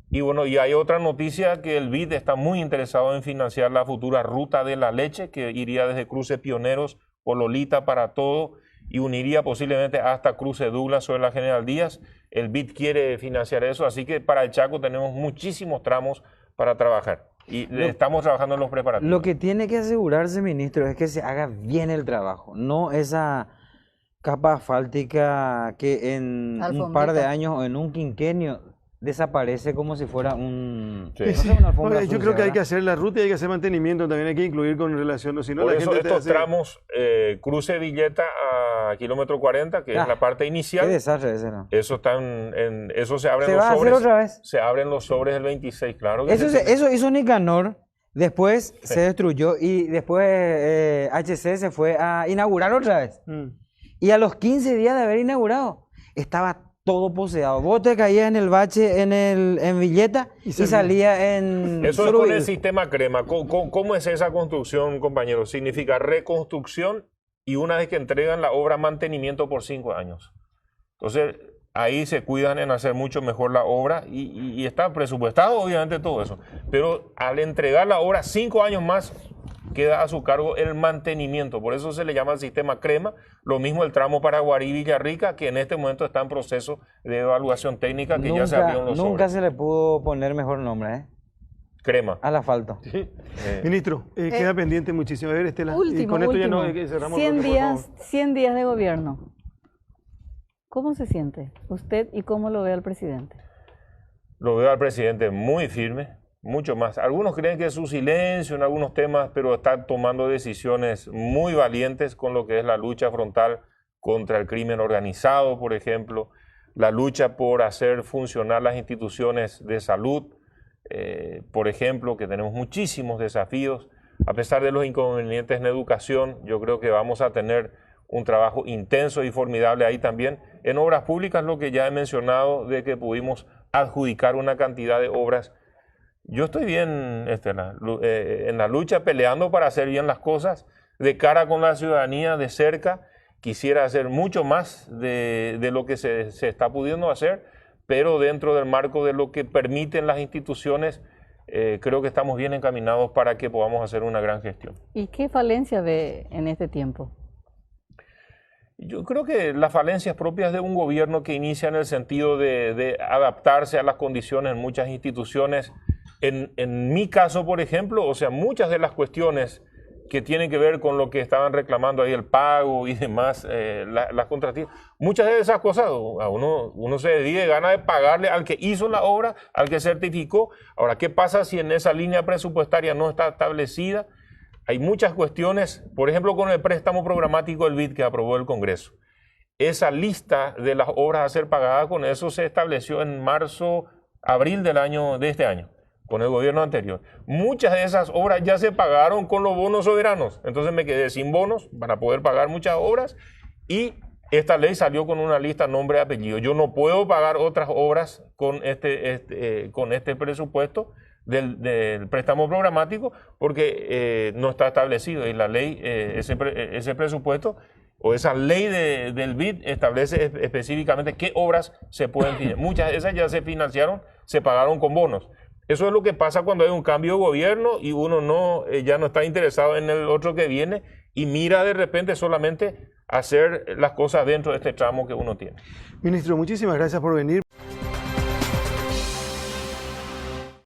B: Y bueno, y hay otra noticia que el BID está muy interesado en financiar la futura ruta de la leche que iría desde Cruce Pioneros por Lolita para todo y uniría posiblemente hasta Cruce Douglas sobre la General Díaz. El BID quiere financiar eso, así que para el Chaco tenemos muchísimos tramos para trabajar y estamos trabajando en los preparativos.
C: Lo que tiene que asegurarse, ministro, es que se haga bien el trabajo, no esa capa asfáltica que en un par de
D: Alfombrita.
C: años o en un quinquenio desaparece como si fuera un...
B: Sí.
C: no sé, una alfombra
A: Oye, yo
C: sucia,
A: creo que hay
C: ¿verdad?
A: que hacer la ruta y hay que hacer mantenimiento, también hay que incluir con relación, o si no
B: Por
A: la
B: eso
A: gente te
B: estos
A: hace-
B: tramos, Cruce Villeta a kilómetro 40, que
C: Ah,
B: es la parte
C: Qué
B: inicial,
C: desastre ese, ¿no?
B: eso eso se abren
C: ¿Se
B: los
C: va a hacer
B: sobres.
C: otra vez?
B: Se abren los sobres el 26, claro que
C: Eso,
B: sí.
C: eso hizo Nicanor, después se destruyó y después HC se fue a inaugurar otra vez.
A: Mm.
C: Y a los 15 días de haber inaugurado, estaba todo poseado. Vos te caías en el bache en Villeta y salía en...
B: Eso es
C: Surubí.
B: con el sistema crema. ¿Cómo es esa construcción, compañero? Significa reconstrucción y una vez que entregan la obra, mantenimiento por 5 años. Entonces, ahí se cuidan en hacer mucho mejor la obra y está presupuestado, obviamente, todo eso. Pero al entregar la obra 5 años más, queda a su cargo el mantenimiento. Por eso se le llama el sistema crema. Lo mismo el tramo Paraguarí Villarrica, que en este momento está en proceso de evaluación técnica, que ya se abrieron los
C: Nunca
B: sobres.
C: se le pudo poner mejor nombre, ¿eh?
B: Crema.
C: Al asfalto.
A: Ministro, queda pendiente muchísimo. A ver, Estela, y
D: Último,
A: con esto ya
D: último.
A: no cerramos.
D: 100
A: el bloque, por
D: días,
A: favor.
D: 100 días de gobierno. ¿Cómo se siente usted y cómo lo ve al presidente?
B: Lo veo al presidente muy firme, mucho más. Algunos creen que es su silencio en algunos temas, pero está tomando decisiones muy valientes con lo que es la lucha frontal contra el crimen organizado, por ejemplo, la lucha por hacer funcionar las instituciones de salud, por ejemplo, que tenemos muchísimos desafíos. A pesar de los inconvenientes en educación, yo creo que vamos a tener un trabajo intenso y formidable ahí también. En obras públicas, lo que ya he mencionado, de que pudimos adjudicar una cantidad de obras. Yo estoy bien, Estela, en la lucha, peleando para hacer bien las cosas, de cara con la ciudadanía, de cerca. Quisiera hacer mucho más de lo que se está pudiendo hacer, pero dentro del marco de lo que permiten las instituciones, creo que estamos bien encaminados para que podamos hacer una gran gestión.
D: ¿Y qué falencia ve en este tiempo?
B: Yo creo que las falencias propias de un gobierno que inicia en el sentido de adaptarse a las condiciones en muchas instituciones. En mi caso, por ejemplo, o sea, muchas de las cuestiones que tienen que ver con lo que estaban reclamando ahí, el pago y demás, las contratistas, muchas de esas cosas, a uno se dedica, gana de pagarle al que hizo la obra, al que certificó. Ahora, ¿qué pasa si en esa línea presupuestaria no está establecida hay muchas cuestiones, por ejemplo, con el préstamo programático del BID que aprobó el Congreso. Esa lista de las obras a ser pagadas, con eso se estableció en marzo, abril de este año, con el gobierno anterior. Muchas de esas obras ya se pagaron con los bonos soberanos, entonces me quedé sin bonos para poder pagar muchas obras y esta ley salió con una lista nombre y apellido. Yo no puedo pagar otras obras con este presupuesto del préstamo programático porque no está establecido y la ley, ese presupuesto o esa ley del BID establece específicamente qué obras se pueden financiar. Muchas de esas ya se financiaron, se pagaron con bonos. Eso es lo que pasa cuando hay un cambio de gobierno y uno ya no está interesado en el otro que viene y mira de repente solamente hacer las cosas dentro de este tramo que uno tiene.
A: Ministro, muchísimas gracias por venir.